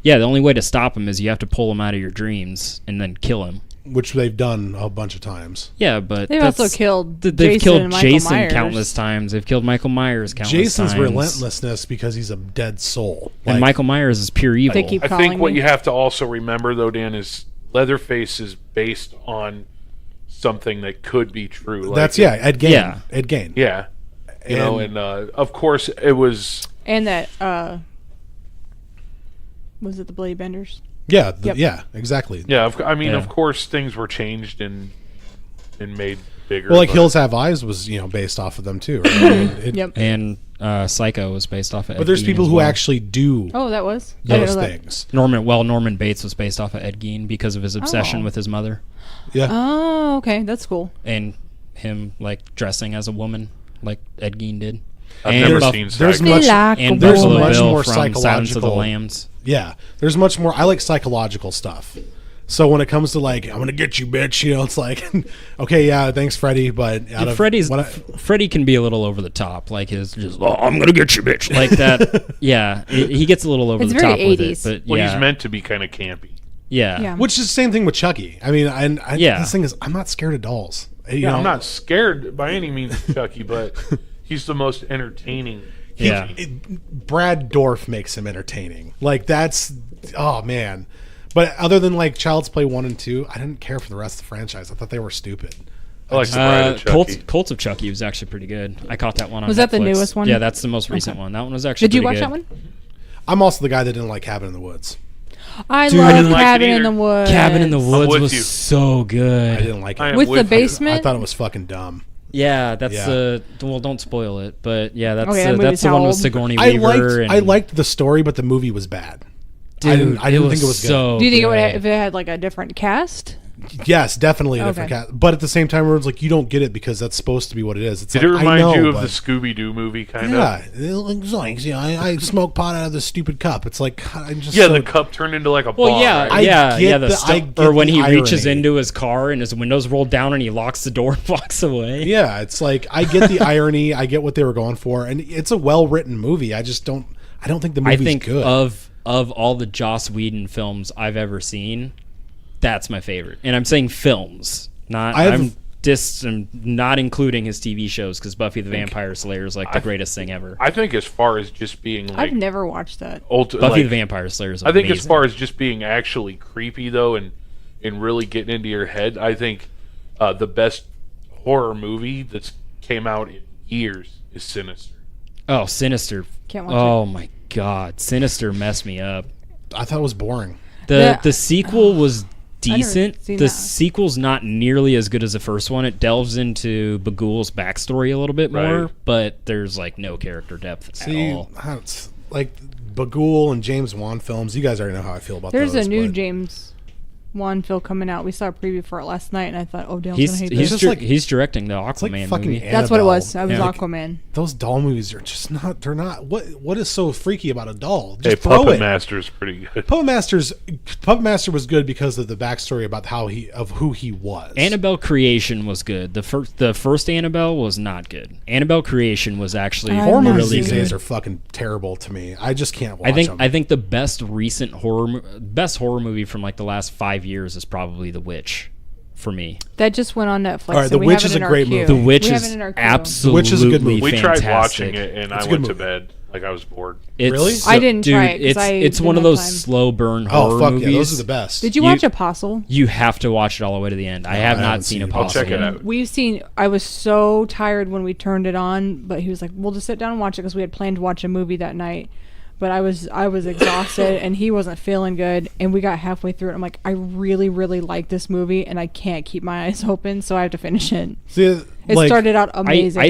yeah, the only way to stop him is you have to pull him out of your dreams and then kill him. which they've done a bunch of times. Yeah, but They've also killed they've Jason killed and Michael Jason Myers. countless times. They've killed Michael Myers countless Jason's times. relentlessness because he's a dead soul. And Michael Myers is pure evil. They keep I calling think what me. you have to also remember, though, Dan, is Leatherface is based on something that could be true. Like, That's Ed Gein. Yeah. Ed Gein. Yeah. You know, and of course it was... And that was it the Bloody Benders? Yeah, Yep. yeah, exactly. Yeah, I mean, Yeah. of course things were changed and made bigger. Well, like but- Hills Have Eyes was, based off of them too. Right? I mean, Yep. And Psycho was based off of But Ed there's Gein people as who well. actually do Oh, that was I didn't those know that. things. Norman Bates was based off of Ed Gein because of his obsession Oh. with his mother Yeah. Oh, okay, that's cool. and him like dressing as a woman like Ed Gein did. I've and never Buff- seen there's Psycho. much- and There's Buffalo much Bill more from Silence of the psychological- Lambs. Yeah. There's much more. I like psychological stuff. So when it comes to like, I'm gonna get you, bitch, it's like, okay, yeah, thanks, Freddy, but out of Freddy can be a little over the top, like his just I'm gonna get you, bitch, like that. Yeah, he gets a little over It's the very top with it, 80s. but Well, yeah, he's meant to be kind of campy. yeah, Yeah. which is the same thing with Chucky. I mean, Yeah. this thing is, I'm not scared of dolls. You Yeah, know? I'm not scared by any means of Chucky, but he's the most entertaining. yeah. Brad Dourif makes him entertaining. Like that's, oh man. But other than like Child's Play 1 and 2, I didn't care for the rest of the franchise. I thought they were stupid. I like the Bride of Chucky. Cult of Chucky was actually pretty good. I caught that one on Was that the Netflix. newest one? Yeah, that's the most recent one. That one was actually Did you pretty watch good. that one? I'm also the guy that didn't like Cabin in the Woods. I Dude, I love didn't like it Cabin in either. the Woods. Cabin in the Woods with was you. so I good. didn't like I it. am With the you. basement? I thought it was fucking dumb. Yeah, that's Yeah. well, don't spoil it, but yeah, that's Okay, that that's movie's the how one with old? Sigourney I Weaver. I liked the story, but the movie was bad. Dude, I didn't think it was good. so Do you think it would good. if it had like a different cast? Yes, definitely a different Okay. cat. But at the same time, everyone's like, you don't get it because that's supposed to be what it is. It's Did like, it I remind know, you of but- the Scooby-Doo movie, kind Yeah, of? like zoinks, yeah. I smoke pot out of this stupid cup. It's like God, I'm just Yeah, so, the cup turned into like a Well, ball. yeah, right? I yeah, get yeah. I get Or when the he reaches irony. into his car and his windows roll down and he locks the door and walks away. Yeah, it's like I get the irony. I get what they were going for, and it's a well written movie. I just don't. I don't think the I movie's think good. of all the Joss Whedon films I've ever seen, that's my favorite. And I'm saying films, not I'm not including his TV shows because Buffy the Vampire Slayer is like the greatest thing ever. I think as far as just being like... I've never watched that. Buffy like, the Vampire Slayer is I amazing. think as far as just being actually creepy, though, and really getting into your head, I think the best horror movie that's came out in years is Sinister. Oh, Sinister. Can't watch Oh my God, Sinister messed me up. I thought it was boring. The sequel was decent. seen The that. sequel's not nearly as good as the first one. It delves into Bagul's backstory a little bit more, Right. but there's like no character depth See, at all. it's like Bagul and James Wan films. You guys already know how I feel about There's those. a new but James one film coming out. We saw a preview for it last night, and I thought, oh, Dale's gonna hate this. just like- he's directing the It's like Aquaman fucking movie. That's what it was. I was Annabelle. Aquaman. Those doll movies are just not. They're not. What is so freaky about a doll? Hey, Just throw Puppet it. Master's pretty good. Puppet Master was good because of the backstory about who he was. Annabelle Creation was good. The first Annabelle was not good. Annabelle Creation was actually Horror movies really these good. days are fucking terrible to me. I just can't watch them. I think the best recent best horror movie from like the last 5 years is probably The Witch, for me. That just went on Netflix. All right, so The we Witch have is it in a our great queue. movie. The Witch We have is it in our queue. absolutely Witch is a good movie. We fantastic. tried watching it, and I It's a good went to movie. bed. Like, I was bored. It's Really? so- I didn't dude, try it 'cause I it's one didn't of those have time. slow burn Oh horror fuck movies. yeah, those are the best. Did you You- watch Apostle? You have to watch it all the way to the end. I have I haven't not seen seen it. Apostle. I'll check it yet. out. I was so tired when we turned it on, but he was like, we'll just sit down and watch it because we had planned to watch a movie that night. But I was exhausted and he wasn't feeling good, and we got halfway through it. I'm like, I really, really like this movie and I can't keep my eyes open, so I have to finish it. See, It like, started out amazing.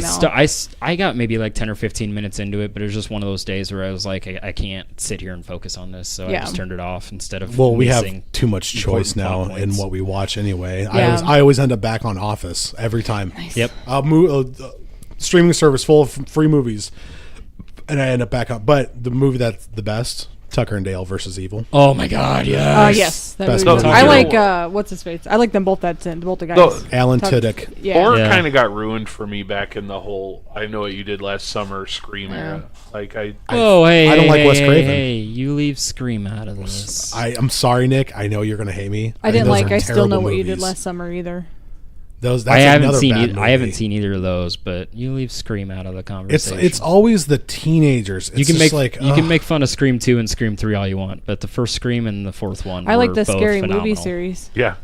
I got maybe like 10 or 15 minutes into it, but it was just one of those days where I was like, I can't sit here and focus on this, so I Yeah. just turned it off instead of Well, we have missing too much choice important now plot in points. what we watch anyway. Yeah. I always end up back on Office every time. Yep. Streaming service full of free movies, and I end up back on. But the movie that's the best, Tucker and Dale versus Evil. Oh my God, yes. Yes, that Best movie was- movie. I No, like what's his face. I like them both. Both the guys. No, Alan Tuck- Tudyk. Yeah. Horror Yeah. kind of got ruined for me back in the whole I Know What You Did Last Summer Scream era. Like, Oh, hey, I don't like hey, Wes hey, Craven. Hey, you leave Scream out of this. I'm sorry, Nick. I know you're gonna hate me. I think didn't those like. are I still know terrible what you did movies. last summer either. That's I haven't another seen. bad I haven't movie. seen either of those, but you leave Scream out of the It's conversation. always the teenagers. It's you can just make like you can ugh. make fun of Scream 2 and Scream 3 all you want, but the first Scream and the fourth one. I like were the both scary movie phenomenal. series. yeah.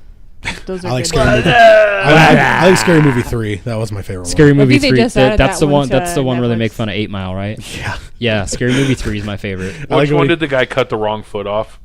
Those are I like good. Scary Movie. I like Scary Movie 3. That was my favorite Scary one. Movie they 3. just added That's that the one one. to That's the one where they make Netflix. fun of 8 Mile, right? Yeah, Yeah, Scary Movie 3 is my favorite. I like Which when one he- did the guy cut the wrong foot off?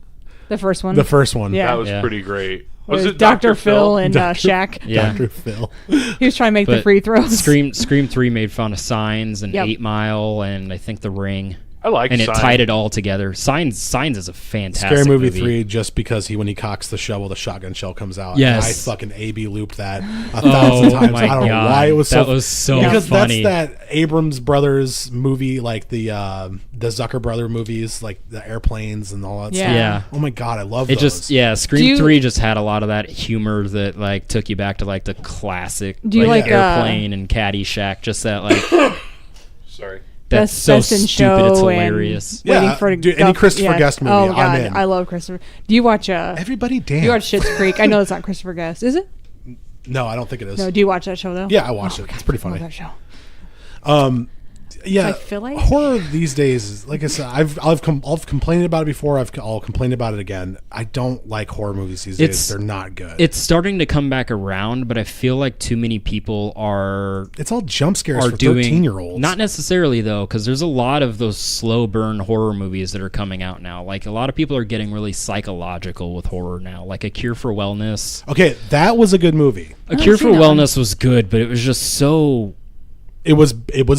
The first one. the first one. Yeah. That was Yeah. pretty great. Was Was it Dr. Phil and Dr. Shaq. Yeah. Dr. Phil. He was trying to make the But free throws. Scream 3 made fun of Signs and Yep. 8 Mile and I think The Ring. I like And it Signs. tied it all together. Signs is a fantastic Scary Movie 3, just because when he cocks the shovel, the shotgun shell comes out. Yes. And I fucking A/B looped that 1,000 times. my I don't know God. why it was so. That was so because funny. that's that Abrams Brothers movie, like the Zucker Brother movies, like the airplanes and all that Yeah. stuff. Yeah. Oh my god, I love It those. Scream Do you- 3 just had a lot of that humor that like took you back to like the classic Do you like, Airplane and Caddyshack, just that like Sorry. that's Best- so Best in stupid it's Show and- hilarious. Yeah, Waiting for dude, any Christopher Guest movie, Oh I'm god, in. I love Christopher. Do you watch Everybody dance. Do you watch Schitt's Creek? I know it's not Christopher Guest, is it? No, I don't think it is. No. Do you watch that show though? Yeah, I watched Oh, it. God, It's pretty I love funny. that show. Yeah, I feel like- horror these days is like I said. I've complained about it before. I'll complain about it again. I don't like horror movies these days. They're not good. It's starting to come back around, but I feel like too many people are It's all jump scares for doing 13-year-olds. Not necessarily though, because there's a lot of those slow burn horror movies that are coming out now. Like a lot of people are getting really psychological with horror now. Like A Cure for Wellness. Okay, that was a good movie. A Cure for seen that one. Wellness was good, but it was just so It was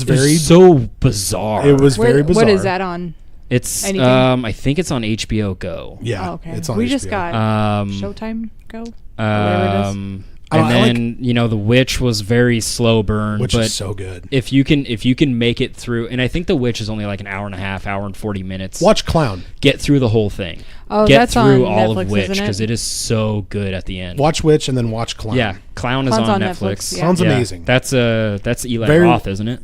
very so bizarre. it was very bizarre. What is that on? It's Anything? I think it's on HBO Go. Yeah, Oh, okay. it's on we HBO. just got Showtime Go. Whatever it is. And I like- then The Witch was very slow burn, which but is so good. if you can make it through, and I think The Witch is only like an hour and a half, hour and 40 minutes. Watch Clown. Get through the whole thing. Oh, Get that's through on all Netflix, of Witch isn't it? because it is so good at the end. Watch Witch and then watch Clown. Yeah, Clown is Clown's on on Netflix. Netflix, yeah. Sounds Yeah, amazing. That's Eli Very- Roth, isn't it?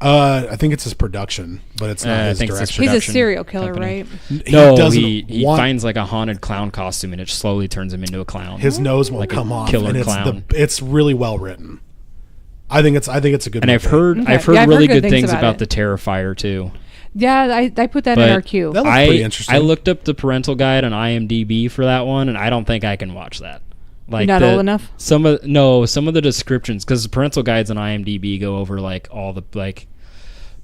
I think it's his production, but it's not I his think it's his direction. He's a production serial killer, company. right? No, doesn't he want- finds like a haunted clown costume and it slowly turns him into a clown. his nose won't like a come off, killer and clown. it's really well written. I think it's a good. And I've movie. heard Okay. I've heard Yeah, I've really heard good good things things about about it. the Terrifier too. Yeah, I put that in But our queue. That looks pretty interesting. I looked up the parental guide on IMDb for that one, and I don't think I can watch that. Like You're not old enough? Some of the descriptions, because the parental guides on IMDb go over like all the like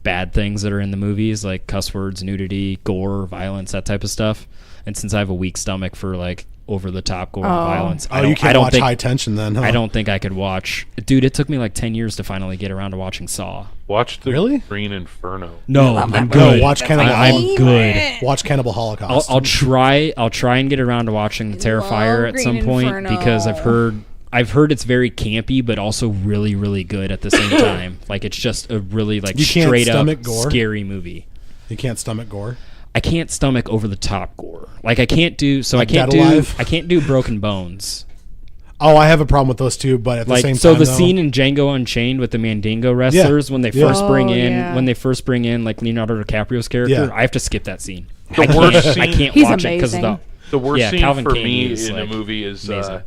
bad things that are in the movies, like cuss words, nudity, gore, violence, that type of stuff. And since I have a weak stomach for like over the top gore and violence. Oh, you can't watch High Tension then, huh? I don't think I could watch. Dude, it took me like 10 years to finally get around to watching Saw. Watch the Really? Green Inferno. No, I'm good. Watch Cannibal I'm good. Watch Cannibal Holocaust. I'll try and get around to watching The Terrifier at some Green point Inferno. because I've heard it's very campy but also really really good at the same time. Like it's just a really like You can't straight up stomach gore? scary movie. You can't stomach gore. I can't stomach over the top gore. Like I can't do Dead Alive? I can't do Broken Bones. Oh, I have a problem with those two, but at the same time, so the though, scene in Django Unchained with the Mandingo wrestlers when they first bring in like Leonardo DiCaprio's character, I have to skip that scene. I can't He's watch it because of amazing. the worst scene Calvin for Candy me is, in a like, movie is, amazing.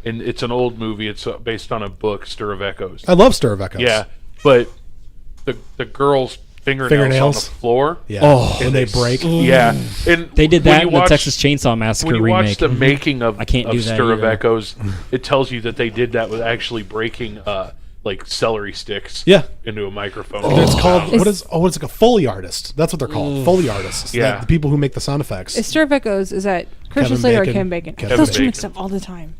and it's an old movie. It's based on a book, Stir of Echoes. I love Stir of Echoes. Yeah, but the girl's fingernails on the floor. Yeah. Oh, and they break. Yeah, and They did when that you in the watch- Texas Chainsaw Massacre When you remake. watch the making of, I can't do that Stir of either. Echoes, it tells you that they did that with actually breaking like celery sticks Yeah. into a microphone. It's called It's- it's like a Foley artist. That's what they're called. Foley artists. Yeah. Like the people who make the sound effects. Is Stir of Echoes, is that Christian Kevin Slater or Bacon. Kevin Bacon? Kevin Those two Bacon. mixed up all the time.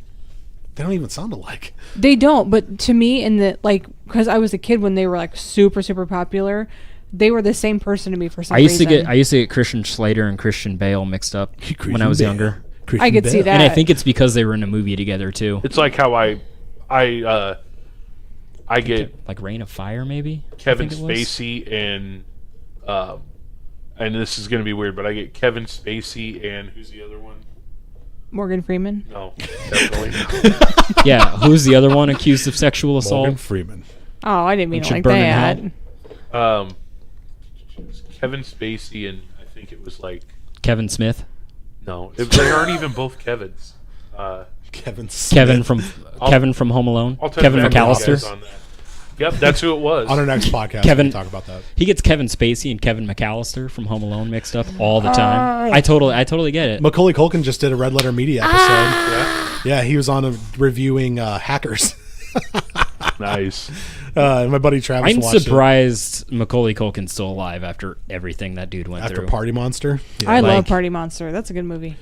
They don't even sound alike. They don't, but to me, in the like, because I was a kid when they were like super super popular, they were the same person to me for some I used reason. to get Christian Slater and Christian Bale mixed up when I was younger. I could see that. And I think it's because they were in a movie together too. It's like how I get Like Reign of Fire maybe? I Kevin think it was. Spacey and this is gonna be weird, but I get Kevin Spacey and who's the other one? Morgan Freeman. No, definitely not. Yeah, who's the other one accused of sexual assault? Morgan Freeman. Oh, I didn't mean it Richard like Burnham that. Hall. Kevin Spacey and I think it was like Kevin Smith. they aren't even both Kevins. Kevin Smith. Kevin from Home Alone. I'll Kevin text you guys McAllister. on that. Yep, that's who it was. On our next podcast, Kevin- we can talk about that. He gets Kevin Spacey and Kevin McAllister from Home Alone mixed up all the time. I totally get it. Macaulay Culkin just did a Red Letter Media episode. Yeah, he was on reviewing Hackers. Nice. And my buddy Travis I'm watched surprised Macaulay Culkin's still alive after everything that dude went it after through. Party Monster. Yeah, I love like- Party Monster. That's a good movie.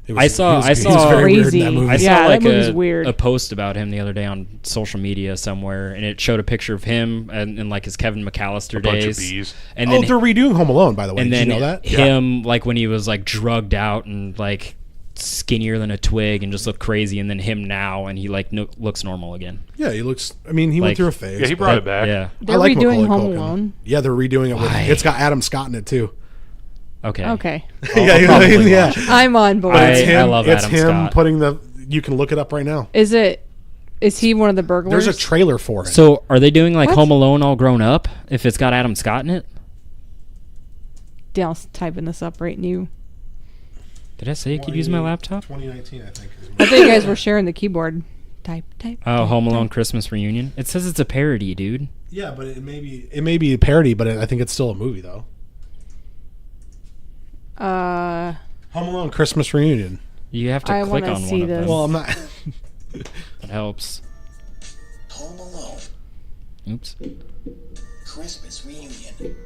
it I saw he was very weird in that Crazy. movie. I saw Yeah, that like movie's weird. a post about him the other day on social media somewhere, and it showed a picture of him and like his Kevin McAllister Bunch of days. bees. And Oh, then they're redoing Home Alone, by the way. and Did then you know that? him like when he was like drugged out and like skinnier than a twig and just looked crazy, and then him now and he like looks normal again. Yeah, he looks. I mean, he went Like- through a phase. Yeah, he but brought it back. Yeah. I They're like redoing Macaulay Home Culkin. Alone. Yeah, they're redoing it. Why? It's got Adam Scott in it too. Okay. Okay, I'll probably yeah. watch it. I'm on board. I- It's him. love it's Adam him Scott. putting the. You can look it up right now. Is he one of the burglars? There's a trailer for it. So are they doing like What? Home Alone all grown up if it's got Adam Scott in it? Dale's typing this up right now. Did I say you could use my laptop? 2019, I think. I thought you guys were sharing the keyboard. Type. Oh, Home Alone Christmas Reunion. It says it's a parody, dude. Yeah, but it may be a parody, but I think it's still a movie though. Home Alone Christmas Reunion. You have to I click wanna on see one of this. them. Well, I'm not. It helps. Home Alone, Oops. Christmas reunion.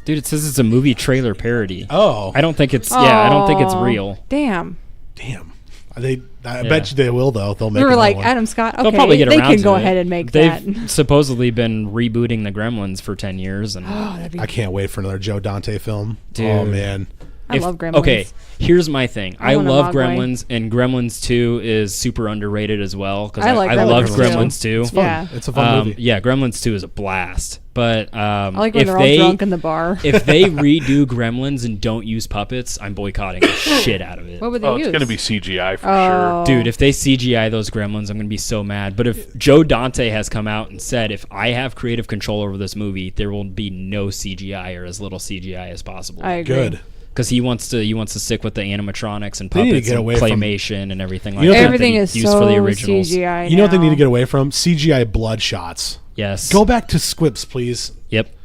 Dude, it says it's a movie trailer parody. Oh, I don't think it's I don't think it's Aw, real. Damn. damn. I bet you they will though. They'll make. We were another like one. Adam Scott. Okay, They'll probably get they around can to go it. ahead and make They've that. supposedly been rebooting the Gremlins for 10 years and Oh, that'd be I can't wait for another Joe Dante film. Dude. Oh man. I love Gremlins. Okay, here's my thing. I want a love Mogwai. Gremlins, and Gremlins 2 is super underrated as well because I like I Gremlins loved too. Gremlins 2. It's fun. Yeah. It's a fun movie. Yeah, Gremlins 2 is a blast. But I like when if they're all they drunk in the bar. if they redo Gremlins and don't use puppets, I'm boycotting the shit out of it. What would they Oh, use? it's gonna be CGI for Oh. Dude, if they CGI those Gremlins, I'm gonna be so mad. But if Joe Dante has come out and said, if I have creative control over this movie, there will be no CGI or as little CGI as possible. I agree. Good. Because he wants to stick with the animatronics and They need to puppets get and away from- claymation and everything like You know, that. Everything that he is used so for the originals. CGI. You know what they now. need to get away from? CGI blood shots. Yes. Go back to squibs, please. Yep.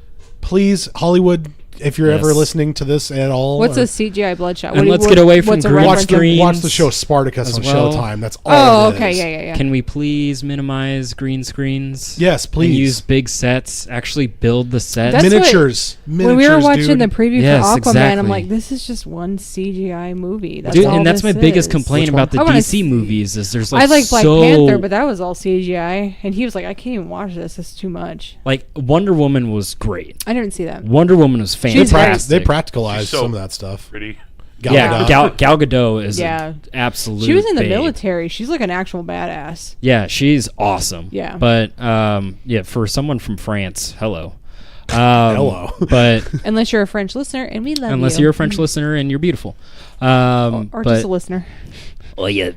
Please, Hollywood. if you're ever Yes. listening to this at all. What's or- a CGI bloodshot? And let's get away from what's a green watch reference? the, screen. watch the show Spartacus as on well. Showtime. That's all. Oh, it okay, is. yeah. Can we please minimize green screens? Yes, And please. use big sets. Actually build the sets. That's miniatures. When we were watching dude. the preview Yes, for Aquaman, exactly. I'm like, this is just one CGI movie. That's Dude, all and that's my this biggest is. complaint Which about the one? I wanna DC see- movies is there's like I like Black so Panther, but that was all CGI, and he was like, I can't even watch this. It's too much. like Wonder Woman was great. I didn't see that. Wonder Woman was They, fantastic. they practicalized She's so some of that stuff. Pretty. Gal Yeah, Gadot. Gal Gadot is Yeah. an absolute. She was in the babe. military. She's like an actual badass. Yeah, she's awesome. Yeah. But yeah, for someone from France, hello. Hello. But Unless you're a French listener, and we love you. unless you're a French listener and you're beautiful. Or But just a listener. Or you're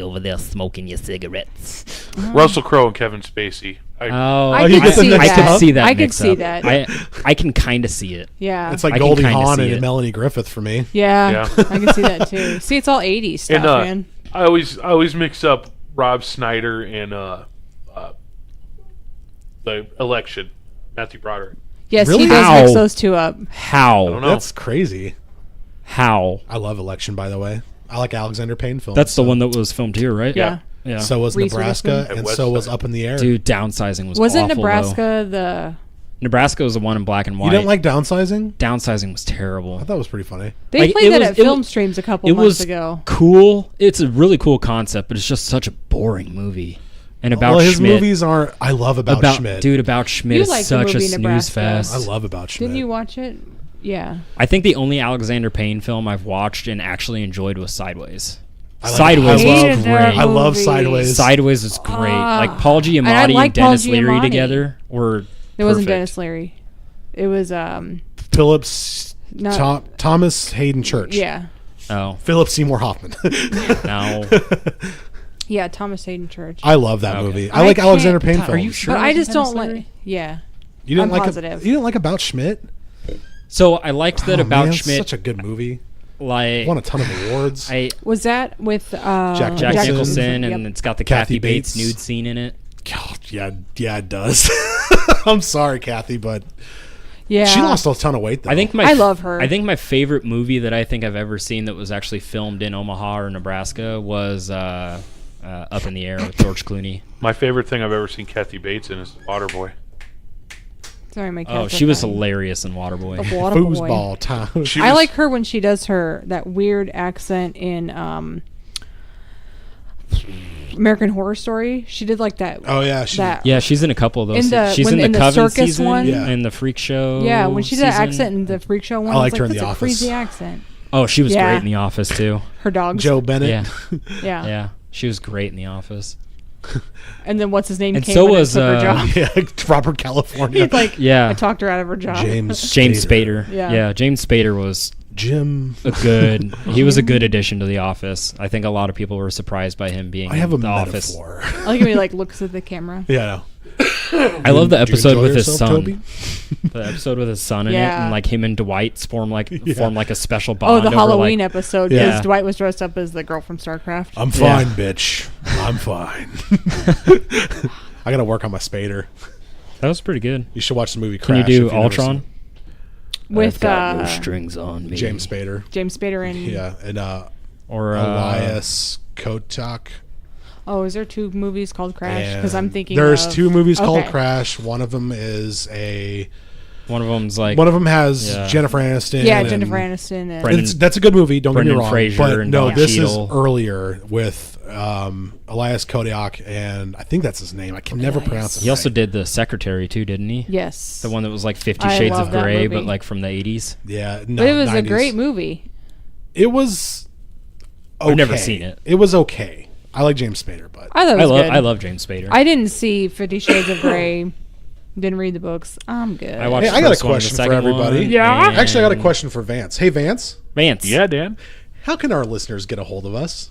over there smoking your cigarettes. Russell Crowe and Kevin Spacey. oh, I you could get the see mix I could up? see that. I could mix see up. that. I can kind of see it. Yeah. It's like I can Goldie kinda Hawn see and it. Melanie Griffith for me. Yeah, Yeah. I can see that too. See, it's all 80s stuff, And man. I always mix up Rob Snyder and the election, Matthew Broderick. Yes, Really? he does How? mix those two up. How? I don't know. That's crazy. How? I love Election, by the way. I like Alexander Payne films. That's the one that was filmed here, right? Yeah. Yeah. So was Reese Nebraska, Witherspoon. and West so was Side. Up in the Air. Dude, downsizing was Wasn't awful, Nebraska though. Nebraska was the one in black and white. You didn't like Downsizing? Downsizing was terrible. I thought it was pretty funny. They Like, played it that was- at it film was- streams a couple It months was ago. cool. It's a really cool concept, but it's just such a boring movie. And about Well, his Schmidt. movies aren't. I love About Schmidt. Dude, About Schmidt You is like the such a movie snooze Nebraska. fest. I love About Schmidt. Didn't you watch it? Yeah. I think the only Alexander Payne film I've watched and actually enjoyed was Sideways. I like- Sideways I was love- great. I love Sideways. Sideways is great. Like Paul and I Giamatti and like Paul Dennis Leary Giamatti. together were It wasn't perfect. Dennis Leary. It was Phillips, not Thomas Hayden Church. yeah. Oh, Philip Seymour Hoffman. no. Yeah, Thomas Hayden Church. I love that Okay. movie. I I like can't- Alexander Payne films. Are you sure? But it I wasn't just don't Dennis like Leary? yeah. You didn't I'm like positive. You didn't like About Schmidt? So I liked that Oh, About man, Schmidt. Such a good movie. Like Won a ton of awards. Was that with Jack Jack Nicholson. Nicholson, and Yep. it's got the Kathy Kathy Bates Bates. nude scene in it. God, yeah, it does. I'm sorry, Kathy, but Yeah. she lost a ton of weight though. I love her. I think my favorite movie that I think I've ever seen that was actually filmed in Omaha or Nebraska was Up in the Air with George Clooney. My favorite thing I've ever seen Kathy Bates in is Waterboy. Sorry, my Oh, cat's she was okay. hilarious in Waterboy. A water boy. foosball time. She I was- like her when she does that weird accent in American Horror Story. She did like that. Oh yeah, that. Yeah, she's in a couple of those. In the- she's when- in the in the Coven circus season one? Yeah. and the Freak Show. Yeah, when she did that season. accent in the Freak Show one, I liked was her like, in that's The a Office. crazy accent. Oh, she was Yeah. great in The Office too. Her dogs. Joe Bennett. Yeah, Yeah. yeah, she was great in The Office. And then what's his name And came so in was, and took her job. yeah, Robert California. He's like, Yeah. I talked her out of her job. James Spader. Yeah. James Spader was Jim. a good. He was a good addition to The Office. I think a lot of people were surprised by him being I have a in The Office. metaphor. I like when he like looks at the camera. Yeah, I know. I love the Did you episode enjoy with his yourself, son. Toby? The episode with his son in it, Yeah. and like him and Dwight form like a special bond. Oh, the over, Halloween like, episode Yeah. because Dwight was dressed up as the girl from StarCraft. I'm fine, bitch. I'm fine. I gotta work on my Spader. That was pretty good. You should watch the movie Can Crash. you if do you've never Ultron? seen With strings on me. James Spader. James Spader and Yeah, and Or Elias Kotak. oh, is there two movies called Crash? Because I'm And thinking there's of- two movies called okay. Crash. One of them is one of them's like one of them has Yeah. Jennifer Aniston. Yeah, and Jennifer Aniston and Brendan- That's a good movie. Don't get Brendan me wrong. Fraser but and no, Don this Cheadle. is earlier with Elias Kodak, and I think that's his name. I can never pronounce it. he also did The Secretary too, didn't he? yes, The one that was like 50 I Shades love of that Grey, movie. but like from the 80s. Yeah, no, but it was a 90s. great movie. It was. Okay. I've never seen it. It was okay. I like James Spader, but I thought it was good. I love James Spader. I didn't see 50 Shades of Grey. Didn't read the books. I'm good. I watched Hey, the I got a first one, the question for second everybody. one, Yeah? and- actually, I got a question for Vance. Hey, Vance, Vance. Yeah, Dan. how can our listeners get a hold of us?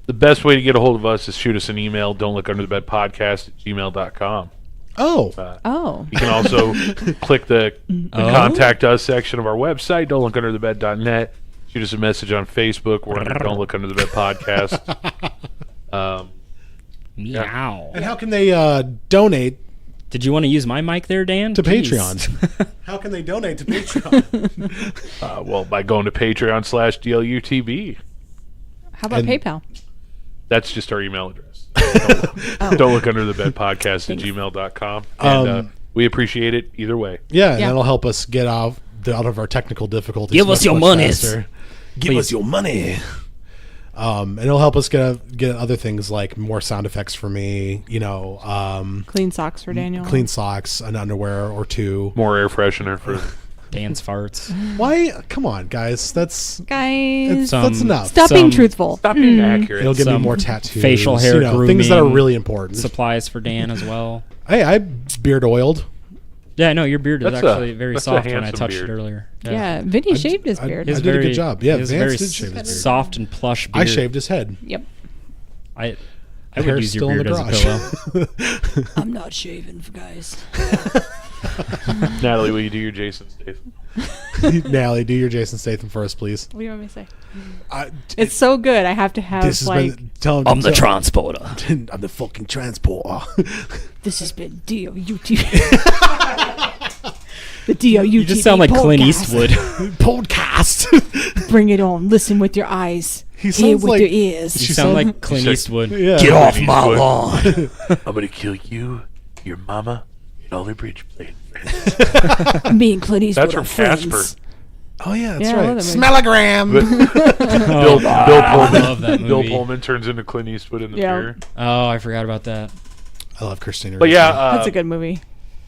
The best way to get a hold of us is shoot us an email, don't look under the bed podcast at gmail.com. Oh, oh, You can also click the Oh. contact us section of our website, don't look under the bed.net. Shoot us a message on Facebook. We're under Don't Look Under the Bed podcast. Meow. and how can they donate Did you want to use my mic there, Dan? to Jeez. Patreon? How can they donate to Patreon? Well, by going to Patreon/DLUTB. How about And- PayPal? That's just our email address. Don't look under the bed podcast at gmail.com. And we appreciate it either way. Yeah, and Yeah. that'll help us get out of our technical difficulties. Give us your monies. faster. Give us your money. And it'll help us get other things like more sound effects for me, Clean socks for Daniel. clean socks, an underwear or two. More air freshener for. Dan's farts. Why? Come on, guys. That's Guys. that's enough. Stop being some truthful. Stop being accurate. It'll give me Some more tattoos, facial hair things that are grooming really important. Supplies for Dan as well. Hey, I beard oiled. Yeah, no, your beard is That's a- actually very that's a soft when I handsome touched beard. it earlier. Yeah, Vinny shaved his beard. I did a good job. Yeah, his Vance very did shave his beard. soft and plush I beard. shaved his head. Yep. I The would hair's use your still in beard the as a garage. pillow. I'm not shaving, guys. Natalie, will you do your Jason Statham? Natalie, do your Jason Statham for us, please. What do you want me to say? I, It's so good. I have to have this has like been. Tell him. I'm the tell- transporter. I'm the fucking transporter. this has been DOUT. The DOUT. You just sound like Clint Eastwood. Podcast. Bring it on. Listen with your eyes. He Hear sounds with like- your ears. You sound like Clint He's Eastwood. yeah. Get off Clint my Eastwood. lawn. I'm going to kill you, your mama, and all the bridge playing friends. Me and Clint Eastwood That's from are friends. Casper. Oh yeah, that's Yeah, I right. love that movie. Smellogram. Bill Pullman. love that movie. Bill Pullman turns into Clint Eastwood in the Yeah. pier. Oh, I forgot about that. I love Christina. But Ricci. yeah, That's a good movie.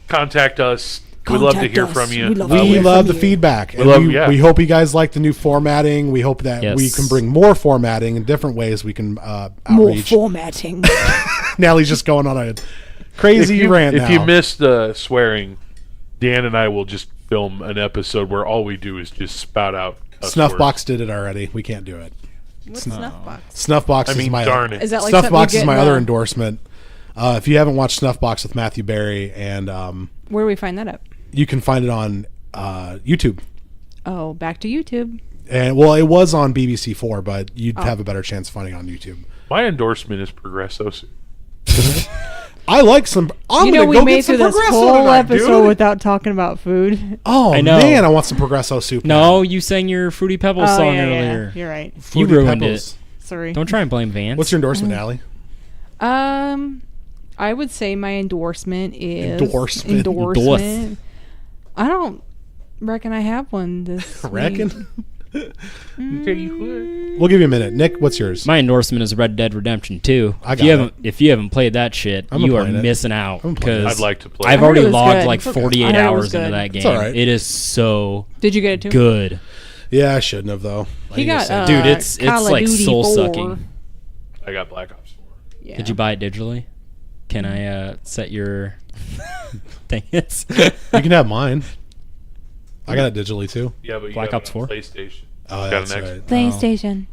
contact us. We'd love to Contact hear us. from you. We love we to hear love from the you. feedback. We And love- we, yeah. we hope you guys like the new formatting. We hope that we Yes. can bring more formatting in different ways. We can More outreach. formatting. Nellie's just going on a crazy rant if now. you missed the swearing, Dan and I will just film an episode where all we do is just spout out cuss Snuffbox words. did it already. We can't do it. What's Snuffbox? Snuffbox I mean, is my darn it. Is that like something you Snuffbox get is my in other the- endorsement. If you haven't watched Snuffbox with Matthew Berry, and Where do we find that at? you can find it on YouTube. Oh, back to YouTube. And well, it was on BBC4, but you'd have a better chance of finding it on YouTube. My endorsement is Progresso. I like some. I'm You gonna know, we go made get some through this Progresso whole tonight, episode dude. without talking about food. Oh I know. man, I want some Progresso soup. No, you sang your Fruity Pebbles Oh, song yeah, earlier. yeah. You're right. You Fruity ruined Pebbles. Sorry. Don't try and blame Vance. What's your endorsement, Allie? I would say my endorsement is Endorsement. Endorsement. I don't reckon I have one this Reckon? week. We'll give you a minute. Nick, what's yours? My endorsement is Red Dead Redemption 2. I If got you it. haven't played that shit, I'm you are playing it. missing out. I'm playing it. Because I'd like to play. I've it. I heard already it was logged good. like It's okay. 48 I heard it was hours into good. that game. all right. It is so Did you get it too? good. Yeah, I shouldn't have though. He got Dude, it's Call of like Duty soul 4. sucking. I got Black Ops 4. Yeah. Did you buy it digitally? Can I set your thing? You can have mine. I got it digitally too. Yeah, but you Black got Ops it on 4? PlayStation. Oh, Got that's an Xbox. right. PlayStation?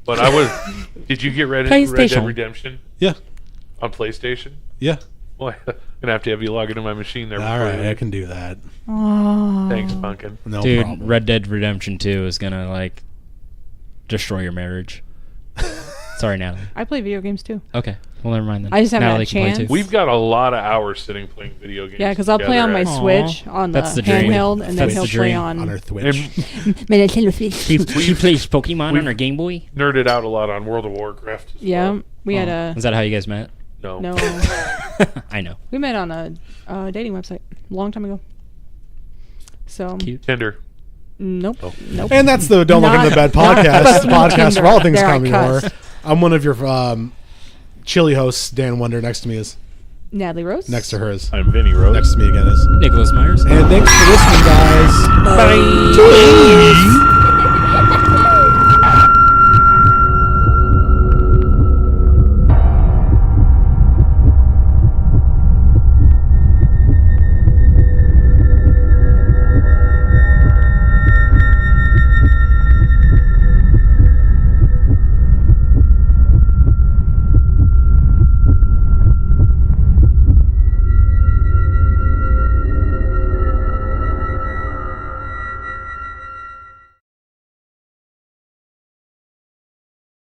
But I was. Did you get Red Dead PlayStation. Redemption Yeah, on PlayStation? yeah. Well, I'm gonna have you log into my machine there. All before right, you- I can do that. Oh. Thanks, Pumpkin. No Dude, problem. Red Dead Redemption 2 is gonna like destroy your marriage. Sorry, Natalie. I play video games too. Okay, well never mind then. I just haven't had a Natalie can play chance. too. We've got a lot of hours sitting playing video games. Yeah, because I'll play on my together. Aw. Switch on the, That's the dream. handheld, and then That's he'll the play dream. on our on. Twitch. And She plays Pokemon on her Game Boy. nerded out a lot on World of Warcraft. As Yeah, well. we had Oh. a Is that how you guys met? No. no. I know. We met on a dating website a long time ago. So Cute. Tinder. nope, Oh. nope. And that's the Don't Look Not- in the Bed not podcast, the fucking podcast for all Tinder. things There I comedy horror. cussed. I'm one of your chili hosts, Dan Wonder. Next to me is Natalie Rose. next to her is I'm Vinny Rose. next to me again is. Nicholas Myers. And thanks for listening, guys. Bye.